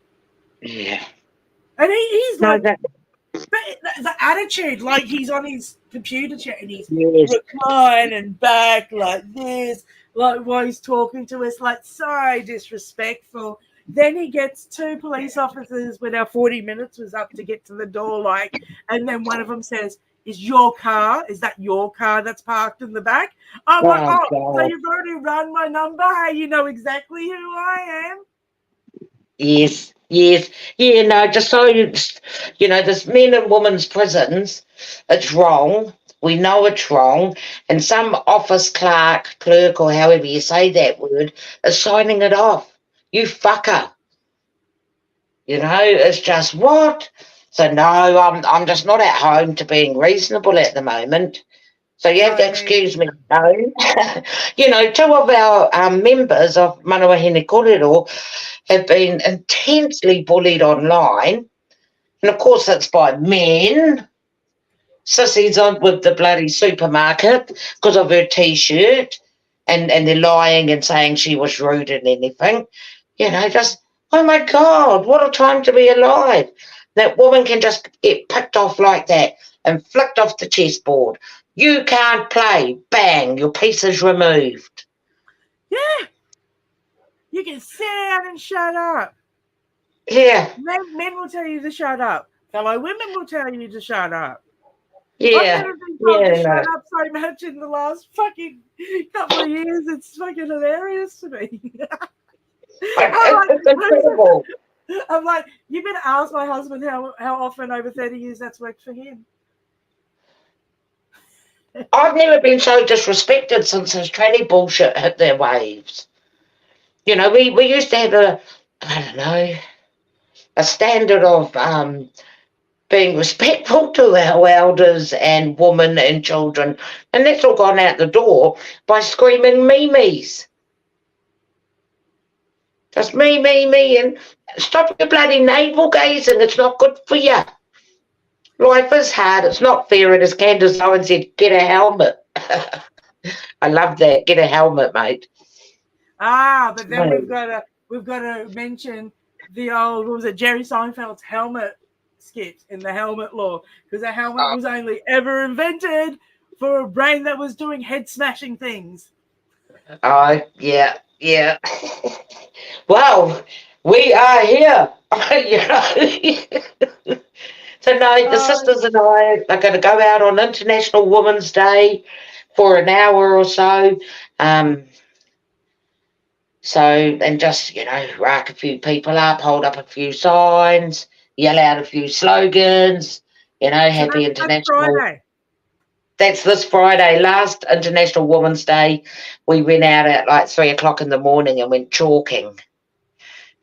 Yeah. And he's No, like, that, but the attitude, like he's on his computer chair and he's yes. reclining back like this, like while he's talking to us, like so disrespectful. Then he gets two police officers when our 40 minutes was up to get to the door, like, and then one of them says, is that your car that's parked in the back? I'm like, Oh, oh, so God. you've already run my number? Hey, you know exactly who I am. Yes, yes. Yeah, no, just so there's men and women's prisons. It's wrong. We know it's wrong. And some office clerk, or however you say that word, is signing it off. You fucker. It's just what? So no, I'm just not at home to being reasonable at the moment. So you have to I mean, excuse me. No. Two of our members of Manawahine Korero have been intensely bullied online. And of course, it's by men. Sissy's on with the bloody supermarket because of her T-shirt. And they're lying and saying she was rude and anything. Just, oh my God, what a time to be alive. That woman can just get picked off like that and flicked off the chessboard. You can't play. Bang, your piece is removed. yeah, you can sit down and shut up. Yeah, Men will tell you to shut up. Fellow women will tell you to shut up. I've yeah, never been told to yeah. No. shut up so much in the last fucking couple of years. It's fucking hilarious to me. It's incredible. I'm like, you better ask my husband how often over 30 years that's worked for him. I've never been so disrespected since this tranny bullshit hit their waves. We used to have I don't know, a standard of being respectful to our elders and women and children, and that's all gone out the door by screaming memes. Just me, and stop your bloody navel gazing. It's not good for you. Life is hard. It's not fair. And as Candace Owen said, get a helmet. I love that. Get a helmet, mate. But then No. we've got to mention the old, what was it, Jerry Seinfeld's helmet skit in the helmet law, because a helmet was only ever invented for a brain that was doing head smashing things. Oh, yeah, yeah. Well, we are here. So, no, the sisters and I are going to go out on International Women's Day for an hour or so. And just, rack a few people up, hold up a few signs, yell out a few slogans, happy That's International. Friday. That's this Friday, last International Women's Day. We went out at like 3:00 in the morning and went chalking.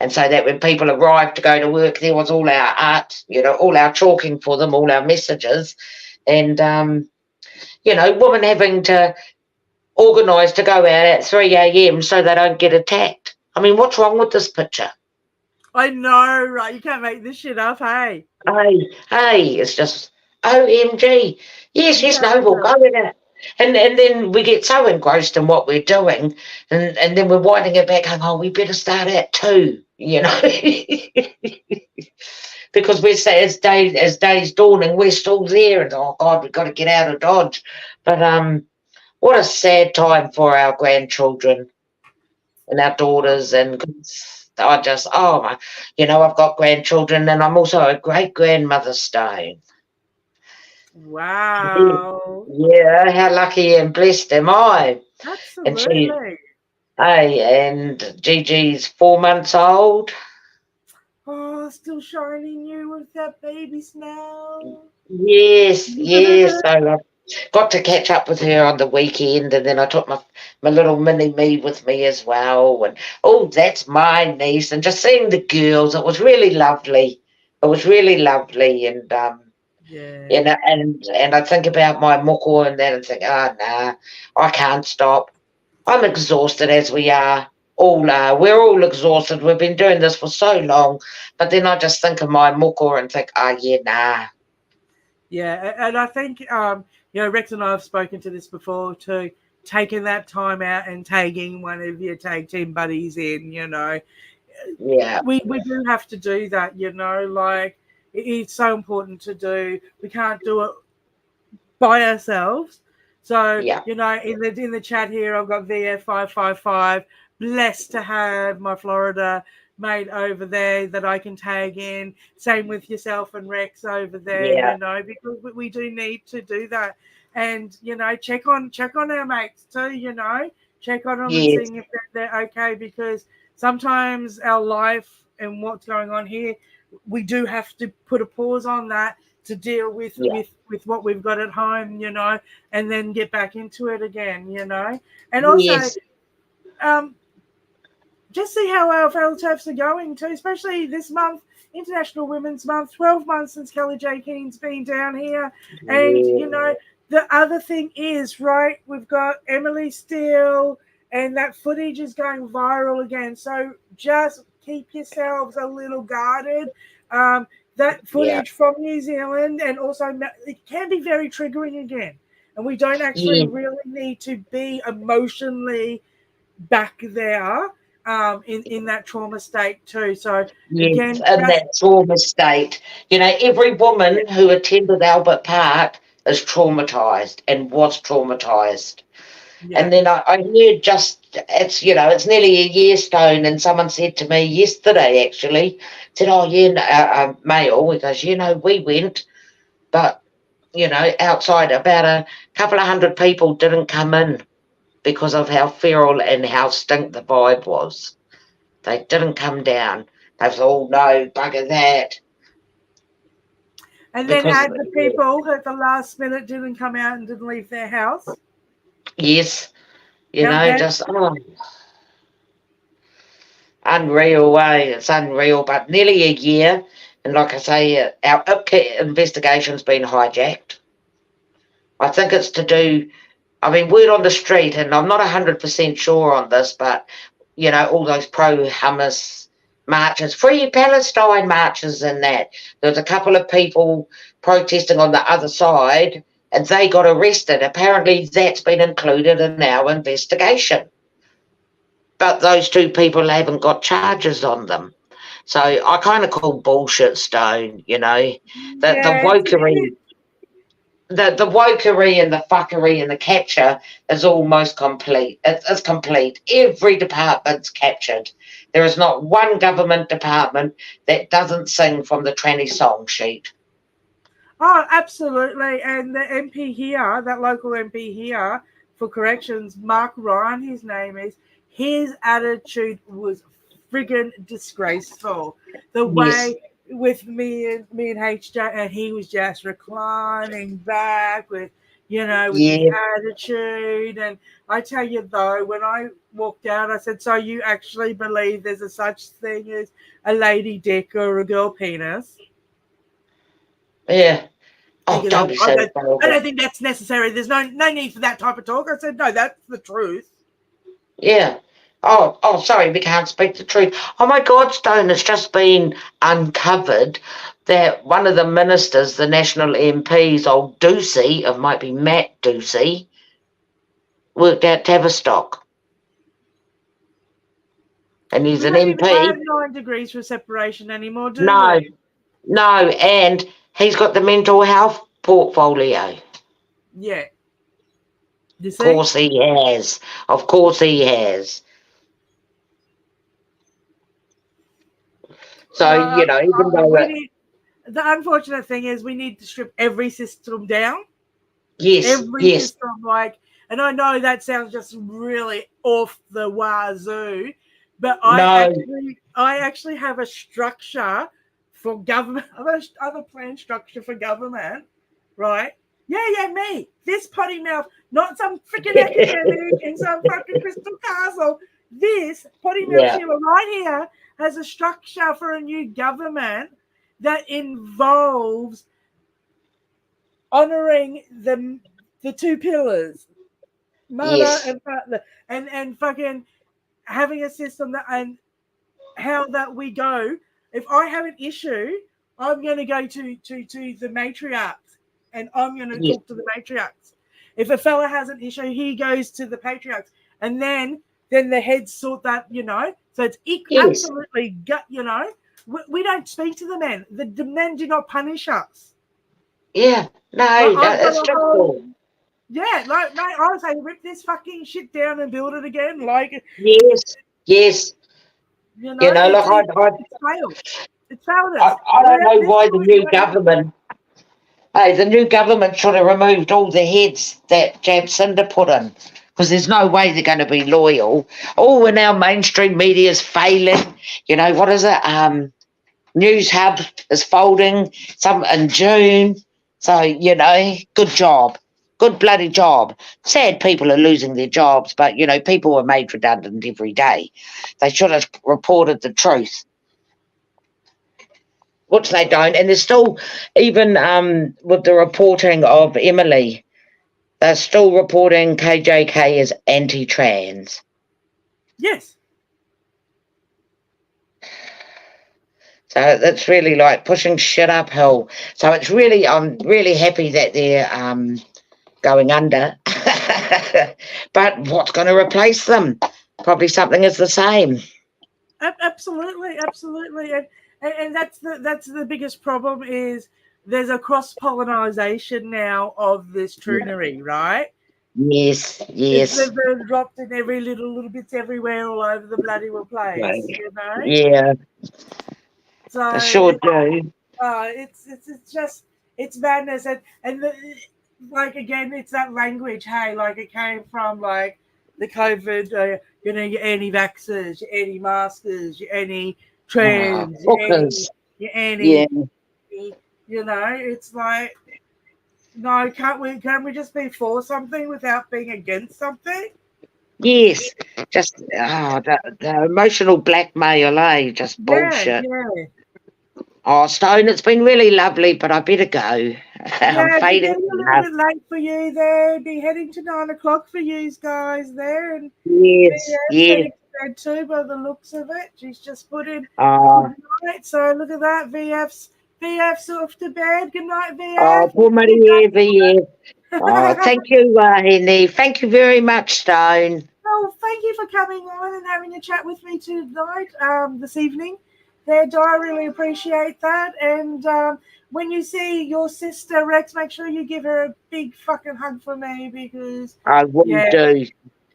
And so that when people arrived to go to work, there was all our art, all our chalking for them, all our messages. And, women having to organise to go out at 3 a.m. so they don't get attacked. I mean, what's wrong with this picture? I know, right? You can't make this shit up, hey? Hey, it's just OMG. Yes, You yes, can't no, make we'll that go up. with it. And then we get so engrossed in what we're doing, and then we're winding it back, going, oh, we better start at 2, because we're saying as day's dawning, we're still there, and oh God, we've got to get out of Dodge. But what a sad time for our grandchildren and our daughters, and I just, oh my, I've got grandchildren, and I'm also a great grandmother stone. Wow. Yeah, how lucky and blessed am I? And Absolutely. and Gigi's 4 months old. Oh, still shining you with that baby smell. Yes, yes. So I got to catch up with her on the weekend, and then I took my little mini me with me as well. And oh, that's my niece, and just seeing the girls, it was really lovely. It was really lovely, and Yeah. and I think about my moko and that, and think, oh nah, I can't stop. I'm exhausted as we are. All are. We're all exhausted. We've been doing this for so long. But then I just think of my moko and think, oh yeah, nah. Yeah, and I think Rex and I have spoken to this before too. Taking that time out and tagging one of your tag team buddies in, Yeah. we do have to do that, you know, like it's so important to do. We can't do it by ourselves. So, Yeah. you know, in the chat here, I've got VF555. Blessed to have my Florida mate over there that I can tag in. Same with yourself and Rex over there, Yeah. you know, because we do need to do that. And, you know, check on our mates too, you know. Check on them and Yes. seeing if they're okay, because sometimes our life and what's going on here, we do have to put a pause on that to deal with Yeah. what we've got at home, you know, and then get back into it again, you know. And also, Yes. just see how our TERFs are going too, especially this month, International Women's Month, 12 months since Kellie Jay Keen's been down here. And, you know, the other thing is, right, we've got Emily Steele, and that footage is going viral again. So just keep yourselves a little guarded. That Yeah. footage from New Zealand, and also it can be very triggering again. And we don't actually Yeah. really need to be emotionally back there in that trauma state too. So Yes, again, and just that trauma state. You know, every woman who attended Albert Park is traumatised and was traumatised. yeah. And then I heard it's, you know, it's nearly a year stone, and someone said to me yesterday, actually, said, oh, yeah, male, because, you know, we went, but, you know, outside about a couple of hundred people didn't come in because of how feral and how stink the vibe was. They didn't come down. They was all, no, bugger that. And then Because, add the people who at the last minute didn't come out and didn't leave their house. yes, you Yeah, know, then just unreal way. It's unreal, but nearly a year. And like I say, our IPCA investigation's been hijacked. I think it's to do, I mean, word on the street, and I'm not 100% sure on this, but, you know, all those pro-Hamas marches, Free Palestine marches and that. There's a couple of people protesting on the other side, and they got arrested. Apparently that's been included in our investigation. But those two people haven't got charges on them. So I kind of call bullshit Stone, you know. The yeah, wokery, the wokery and the fuckery and the capture is almost complete. It's complete. Every department's captured. There is not one government department that doesn't sing from the tranny song sheet. oh, absolutely. And the MP here, that local MP here for corrections, Mark Ryan, his name is, his attitude was friggin' disgraceful. The Yes. way with me and HJ, and he was just reclining back with, you know, with his Yeah. attitude. And I tell you though, when I walked out, I said, so you actually believe there's a such thing as a lady dick or a girl penis? Yeah. He Oh, goes, don't oh, be so I vulgar. don't think that's necessary. There's no need for that type of talk. I said, no, that's the truth. Yeah. Oh, sorry, we can't speak the truth. Oh my God, Stone, it's just been uncovered that one of the ministers, the national MPs, old Ducey, it might be Matt Ducey, worked out Tavistock. And he's We an don't even MP. have 9 degrees for separation anymore, do No, we? no, and he's got the mental health portfolio. Yeah. You Of see? course he has. Of course he has. So, you know, even though We need, the unfortunate thing is we need to strip every system down. yes, Every yes, system, like, and I know that sounds just really off the wazoo, but no, I actually have a structure for government. I have a plan structure for government, right? Yeah, me. This potty mouth, not some freaking academic in some fucking crystal castle. This potty mouth yeah, Sheila right here has a structure for a new government that involves honoring the two pillars, mother yes, and father, and fucking having a system that and how that we go. If I have an issue, I'm going to go to the matriarchs, and I'm going to yes, talk to the matriarchs. If a fella has an issue, he goes to the patriarchs, and then then the heads sort that, So it's Yes. absolutely gut, We don't speak to the men. The men do not punish us. Yeah. No, I've it's got a just whole, mate, I would say rip this fucking shit down and build it again. yes. You You know, know, it's, look, it's, it's failed. It's failed us. I don't know This why the point, new government. Hey, the new government should have removed all the heads that Jacinda put in, because there's no way they're going to be loyal. Oh, and our mainstream media is failing. What is it? News Hub is folding some in June. So, good job. Good bloody job. Sad people are losing their jobs, but, people are made redundant every day. They should have reported the truth, which they don't. And they're still, even with the reporting of Emily, they're still reporting KJK as anti-trans. Yes. So that's really like pushing shit uphill. So it's really, I'm really happy that they're going under. But what's going to replace them? Probably something is the same. Absolutely, and that's the biggest problem is there's a cross-pollination now of this troonery, right? Yes. They've dropped in every little bits everywhere all over the bloody place, Yeah, So I sure do. it's just it's madness, and again, it's that language. Hey, it came from the COVID, your anti-vaxxers, your anti-maskers, your anti-trans, Hookers. your anti, Yeah. It's like, no, can't we just be for something without being against something? Yes. Just the emotional blackmail, just bullshit. Yeah. Oh, Stone, it's been really lovely, but I better go. I'm Yeah, be fading. getting a little bit late for you there. Be heading to 9 o'clock for you guys there, and Yes. heading to bed too. By the looks of it, she's just put in Oh, good night. So look at that, VF's off to bed. Good night, oh, VF. poor Maria, VF. Oh, thank you, Henny. Thank you very much, Stone. Oh, thank you for coming on and having a chat with me tonight, this evening. There, I really appreciate that. And when you see your sister Rex, make sure you give her a big fucking hug for me, because I will do.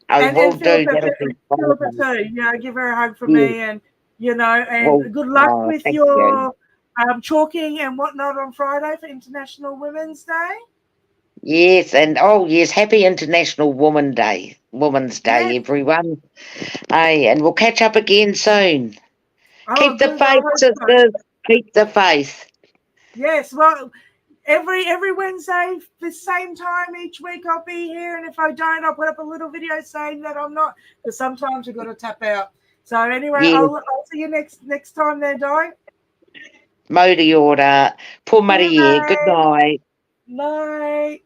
I will and do. Philippa, That'll be Philippa fun. too. Yeah, give her a hug for Yeah. me, and and Well, good luck with thank your you. chalking and whatnot on Friday for International Women's Day. Yes, and yes, happy International Women's Day, Yes. everyone. Hey, and we'll catch up again soon. Oh, Keep the good. I faith, hope so. sisters. Keep the faith. Yes, well, every Wednesday, the same time each week, I'll be here, and if I don't, I'll put up a little video saying that I'm not, because sometimes you've got to tap out. So anyway, Yes. I'll see you next time there, Di. Modi order. Poor Maria. Good night. Night.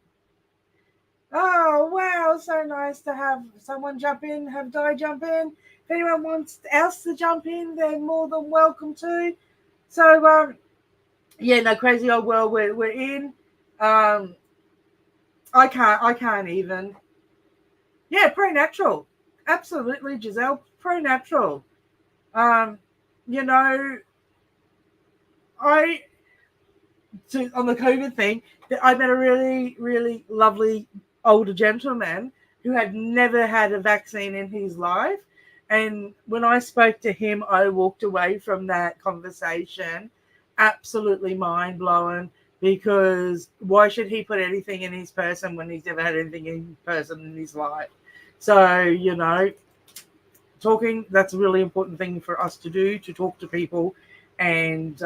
Oh, wow, so nice to have someone jump in, have Di jump in. If anyone wants else to jump in, they're more than welcome to. So, yeah, no, crazy old world we're in. I can't even. Yeah, pro-natural. Absolutely, Giselle, pro-natural. You know, on the COVID thing, I met a really, really lovely older gentleman who had never had a vaccine in his life. And when I spoke to him, I walked away from that conversation absolutely mind blown, because why should he put anything in his person when he's never had anything in person in his life? So, talking, that's a really important thing for us to do, to talk to people and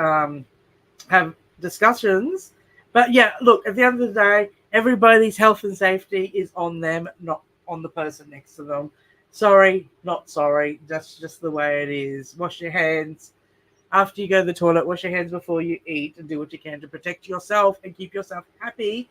have discussions. But yeah, look, at the end of the day, everybody's health and safety is on them, not on the person next to them. Sorry, not sorry. That's just the way it is. Wash your hands after you go to the toilet. Wash your hands before you eat, and do what you can to protect yourself and keep yourself happy.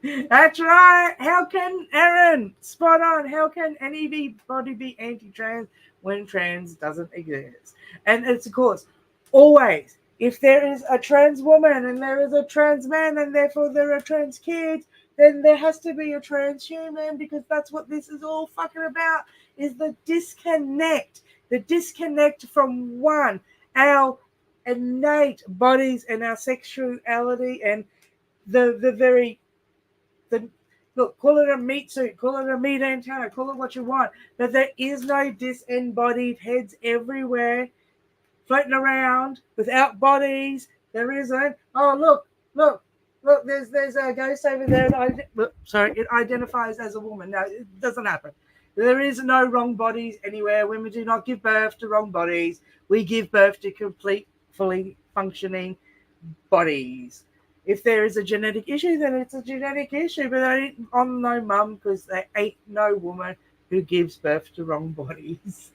That's right. How can, Aaron, spot on, how can anybody be anti-trans when trans doesn't exist? And it's, of course, always, if there is a trans woman and there is a trans man and therefore there are trans kids, then there has to be a transhuman, because that's what this is all fucking about, is the disconnect. The disconnect from one, our innate bodies and our sexuality and the look, call it a meat suit, call it a meat antenna, call it what you want, but there is no disembodied heads everywhere floating around without bodies. There isn't. Oh, look, there's a ghost over there. It identifies as a woman. No, it doesn't happen. There is no wrong bodies anywhere. Women do not give birth to wrong bodies. We give birth to complete, fully functioning bodies. If there is a genetic issue, then it's a genetic issue. But I'm no mum, because there ain't no woman who gives birth to wrong bodies.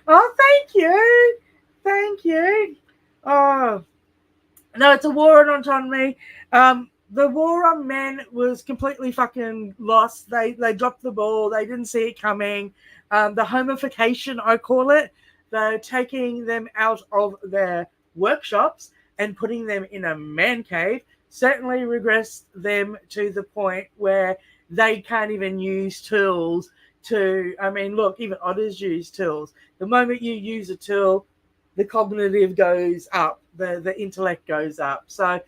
Oh, thank you. Thank you. Oh, no, it's a war on autonomy. The war on men was completely fucking lost. They dropped the ball. They didn't see it coming. The homification, I call it, they're taking them out of their workshops and putting them in a man cave, certainly regressed them to the point where they can't even use tools to, I mean, look, even otters use tools. The moment you use a tool, the cognitive goes up, the intellect goes up. So,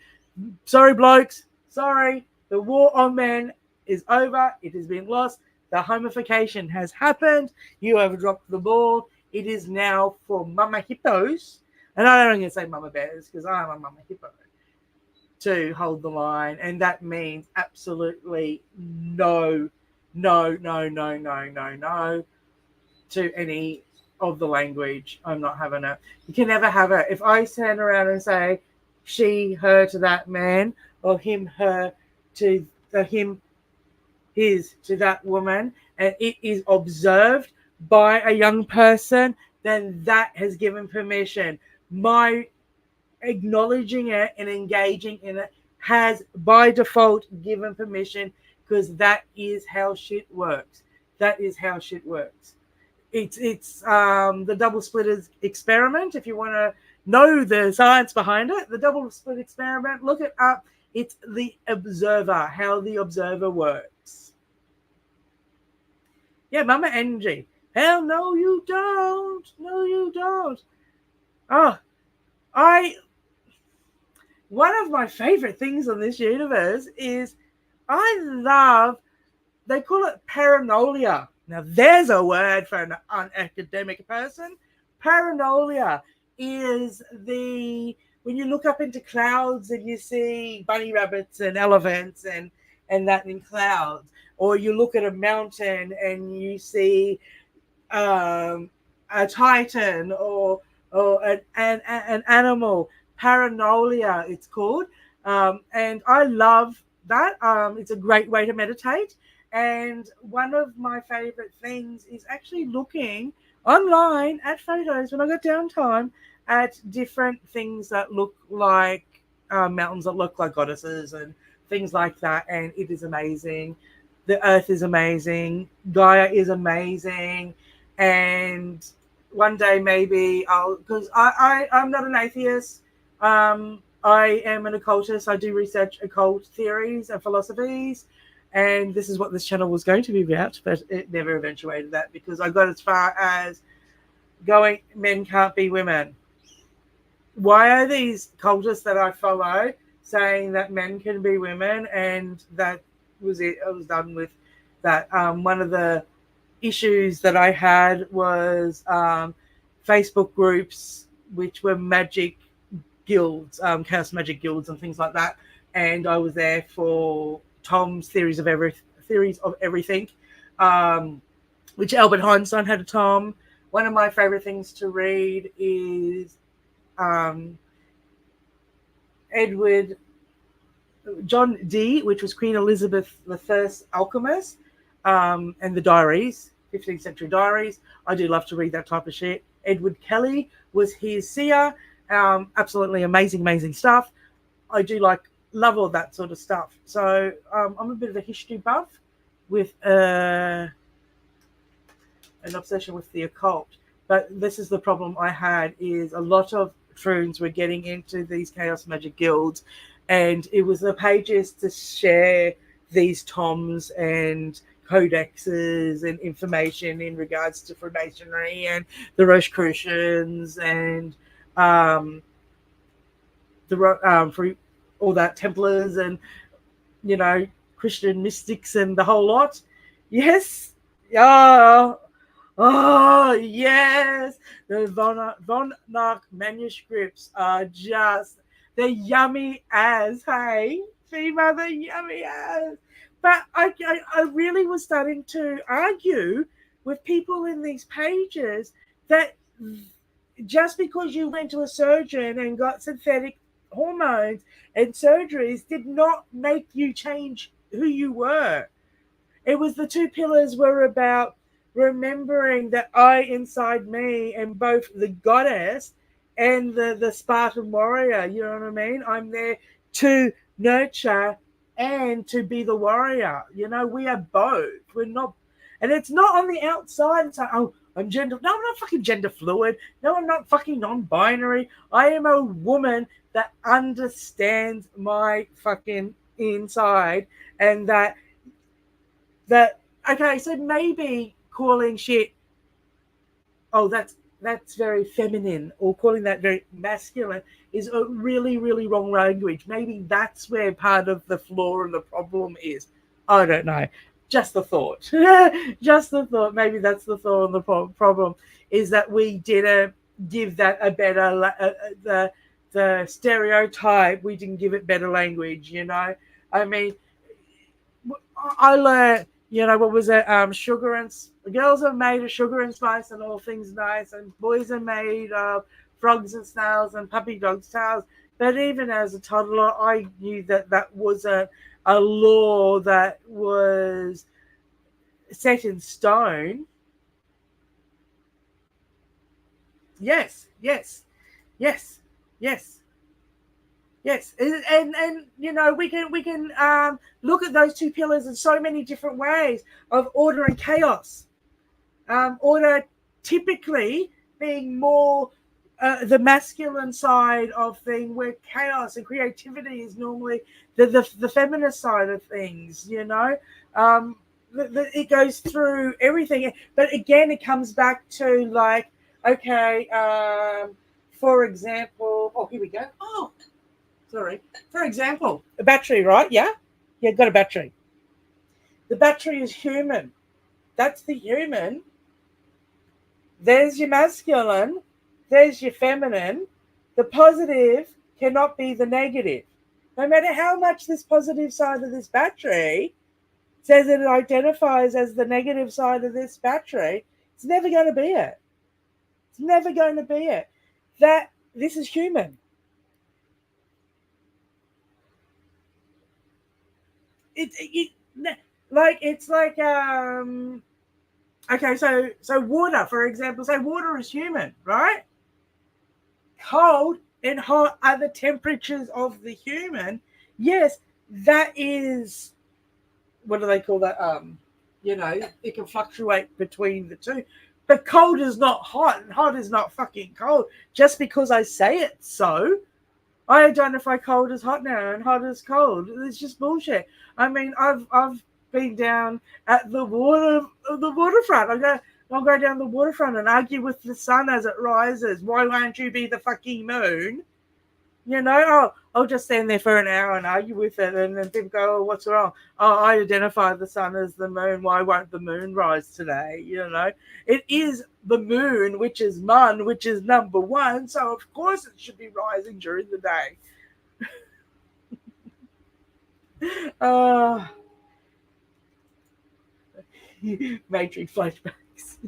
sorry, blokes, sorry. The war on men is over. It has been lost. The homification has happened. You have dropped the ball. It is now for mama hippos, and I don't even say mama bears, because I'm a mama hippo, to hold the line. And that means absolutely no to any of the language. I'm not having it. You can never have it. If I stand around and say she, her to that man, or him, her to him, his to that woman, and it is observed by a young person, then that has given permission. My acknowledging it and engaging in it has by default given permission, because that is how shit works. That is how shit works. It's the double splitters experiment. If you want to know the science behind it, the double split experiment, look it up. It's the observer, how the observer works. Yeah, Mama Angie. Hell no, you don't. No, you don't. Oh, one of my favorite things on this universe is I love, they call it paranoia. Now, there's a word for an unacademic person. Paranoia is when you look up into clouds and you see bunny rabbits and elephants and that in clouds, or you look at a mountain and you see a titan or an animal. Paranoia, it's called. And I love that. It's a great way to meditate. And one of my favorite things is actually looking online at photos when I got downtime at different things that look like mountains that look like goddesses and things like that. And it is amazing. The earth is amazing. Gaia is amazing. And one day maybe because I'm not an atheist. I am an occultist. I do research occult theories and philosophies. And this is what this channel was going to be about, but it never eventuated that, because I got as far as going, men can't be women. Why are these cultists that I follow saying that men can be women? And that was it. I was done with that. One of the issues that I had was Facebook groups, which were magic guilds, chaos magic guilds and things like that. And I was there for Tom's theories of everything, which Albert Einstein had a Tom. One of my favorite things to read is John Dee, which was Queen Elizabeth I's alchemist, and the diaries, 15th century diaries. I do love to read that type of shit. Edward Kelly was his seer. Absolutely amazing stuff. I do love all that sort of stuff. So I'm a bit of a history buff with an obsession with the occult. But this is the problem I had, is a lot of troons were getting into these chaos magic guilds, and it was the pages to share these toms and codexes and information in regards to Freemasonry and the Rosicrucians and for all that Templars and Christian mystics and the whole lot. Yes. Oh yes. The von Nark manuscripts are they're yummy as, hey, female, they're yummy as. But I really was starting to argue with people in these pages that just because you went to a surgeon and got synthetic hormones and surgeries did not make you change who you were. It was the two pillars were about remembering that I inside me am both the goddess and the Spartan warrior. You know what I mean? I'm there to nurture and to be the warrior. We are both. We're not, and it's not on the outside. It's like, oh, I'm gender. No, I'm not fucking gender fluid. No, I'm not fucking non-binary. I am a woman that understands my fucking inside, and that okay, so maybe calling shit, oh, that's very feminine, or calling that very masculine is a really, really wrong language. Maybe that's where part of the flaw and the problem is. I don't know. Just the thought. Just the thought. Maybe that's the thought and the problem is that we didn't give that a better, the stereotype, we didn't give it better language, I mean, I learned, what was it? Sugar and girls are made of sugar and spice and all things nice, and boys are made of frogs and snails and puppy dogs' tails. But even as a toddler, I knew that was a law that was set in stone. Yes. And we can look at those two pillars in so many different ways of order and chaos. Order typically being more the masculine side of thing, where chaos and creativity is normally the feminist side of things. It goes through everything, but again, it comes back to like, okay, for example, oh, here we go. Oh. Sorry. For example, a battery, right? Yeah? Yeah, got a battery. The battery is human. That's the human. There's your masculine. There's your feminine. The positive cannot be the negative. No matter how much this positive side of this battery says that it identifies as the negative side of this battery, it's never going to be it. It's never going to be it. This is human. Okay, so water, for example, say water is human, right? Cold and hot are the temperatures of the human. Yes, that is, what do they call that? It can fluctuate between the two. But cold is not hot and hot is not fucking cold. Just because I say it so, I identify cold as hot now and hot as cold. It's just bullshit. I mean, I've been down at the waterfront. I'll go down the waterfront and argue with the sun as it rises. Why won't you be the fucking moon? I'll just stand there for an hour and argue with it, and then people go, oh, what's wrong? Oh, I identify the sun as the moon. Why won't the moon rise today? It is the moon, which is Mun, which is number one. So, of course, it should be rising during the day. Matrix flashbacks.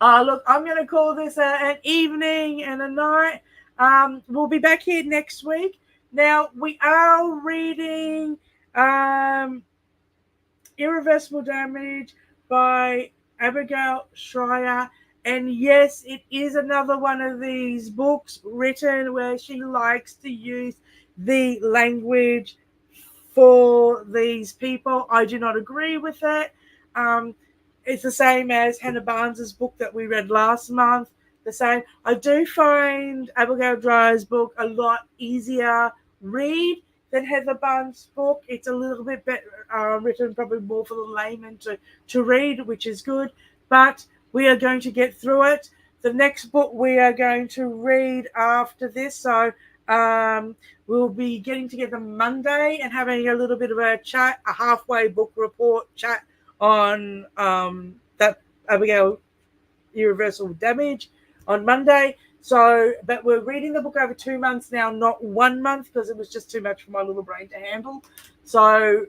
Look, I'm going to call this an evening and a night. We'll be back here next week. Now, we are reading Irreversible Damage by Abigail Schreier. And yes, it is another one of these books written where she likes to use the language for these people. I do not agree with it. It's the same as Hannah Barnes's book that we read last month. The same. I do find Abigail Schreier's book a lot easier read than Heather Barnes' book. It's a little bit better written, probably more for the layman to read, which is good. But we are going to get through it. The next book we are going to read after this. So we'll be getting together Monday and having a little bit of a chat, a halfway book report chat on that Abigail Irreversible Damage on Monday. So, but we're reading the book over 2 months now, not 1 month, because it was just too much for my little brain to handle. So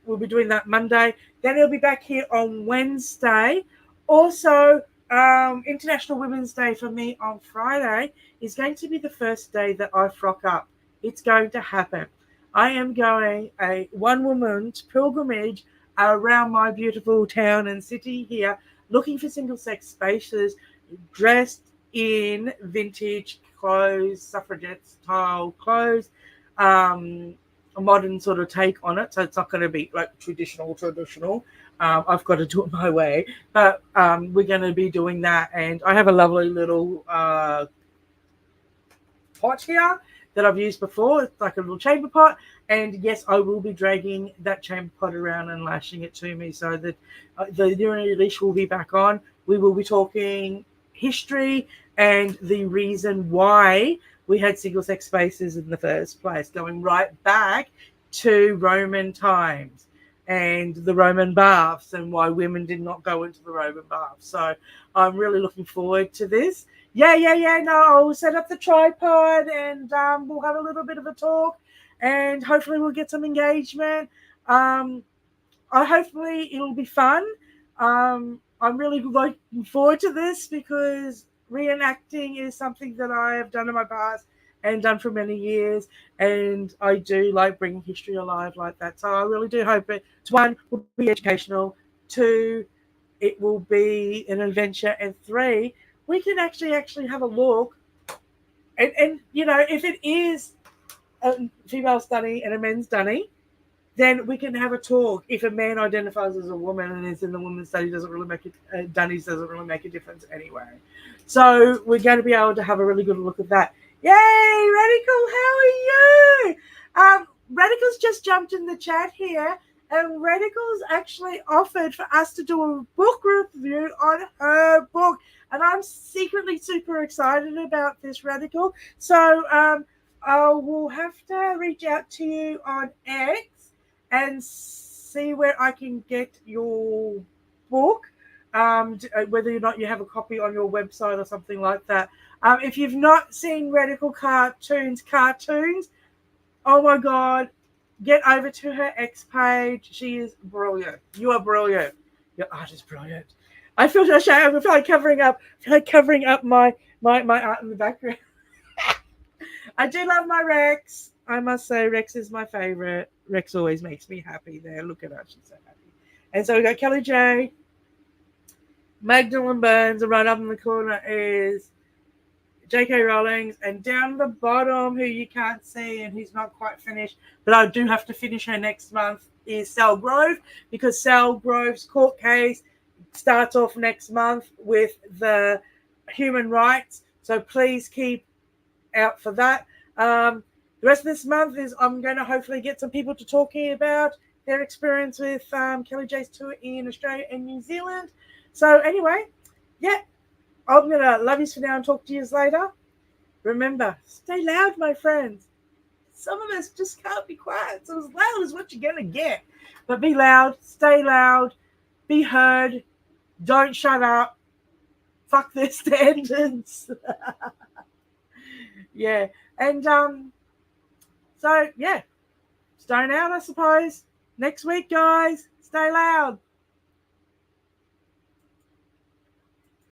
we'll be doing that Monday. Then he'll be back here on Wednesday. Also, International Women's Day for me on Friday is going to be the first day that I frock up. It's going to happen. I am going a one-woman pilgrimage around my beautiful town and city here, looking for single-sex spaces, dressed in vintage clothes, suffragette-style clothes, a modern sort of take on it. So it's not going to be like traditional. I've got to do it my way. But we're going to be doing that. And I have a lovely little pot here that I've used before. It's like a little chamber pot. And yes, I will be dragging that chamber pot around and lashing it to me so that the urinary leash will be back on. We will be talking history and the reason why we had single-sex spaces in the first place, going right back to Roman times and the Roman baths and why women did not go into the Roman baths. So I'm really looking forward to this. Yeah. No, I'll set up the tripod and we'll have a little bit of a talk and hopefully we'll get some engagement. Hopefully it'll be fun. I'm really looking forward to this because reenacting is something that I have done in my past and done for many years, and I do like bringing history alive like that. So I really do hope it, one, will be educational, two, it will be an adventure, and three, we can actually have a look. And you know, if it is a female study and a men's study, then we can have a talk. If a man identifies as a woman and is in the women's study, doesn't really make it. Dunnies doesn't really make a difference anyway. So we're going to be able to have a really good look at that. Yay, Radical! How are you? Radical's just jumped in the chat here, and Radical's actually offered for us to do a book review on her book, and I'm secretly super excited about this, Radical. So I will have to reach out to you on X and see where I can get your book, whether or not you have a copy on your website or something like that. If you've not seen Radical cartoons, oh my God, get over to her X page. She is brilliant. You are brilliant. Your art is brilliant. I feel ashamed. I feel like covering up my art in the background. I do love my Rex. I must say, Rex is my favorite. Rex always makes me happy there. Look at her. She's so happy. And so we got Kellie Jay, Magdalene Burns, and right up in the corner is J.K. Rowling. And down the bottom, who you can't see and who's not quite finished, but I do have to finish her next month, is Sal Grove, because Sal Grove's court case starts off next month with the human rights. So please keep out for that. The rest of this month is I'm going to hopefully get some people to talking about their experience with Kellie Jay's tour in Australia and New Zealand. So anyway, yeah, I'm going to love you for now and talk to you later. Remember, stay loud, my friends. Some of us just can't be quiet. So as loud as what you're going to get. But be loud, stay loud, be heard, don't shut up. Fuck their standards. Yeah. And so yeah, stone out, I suppose. Next week, guys, stay loud.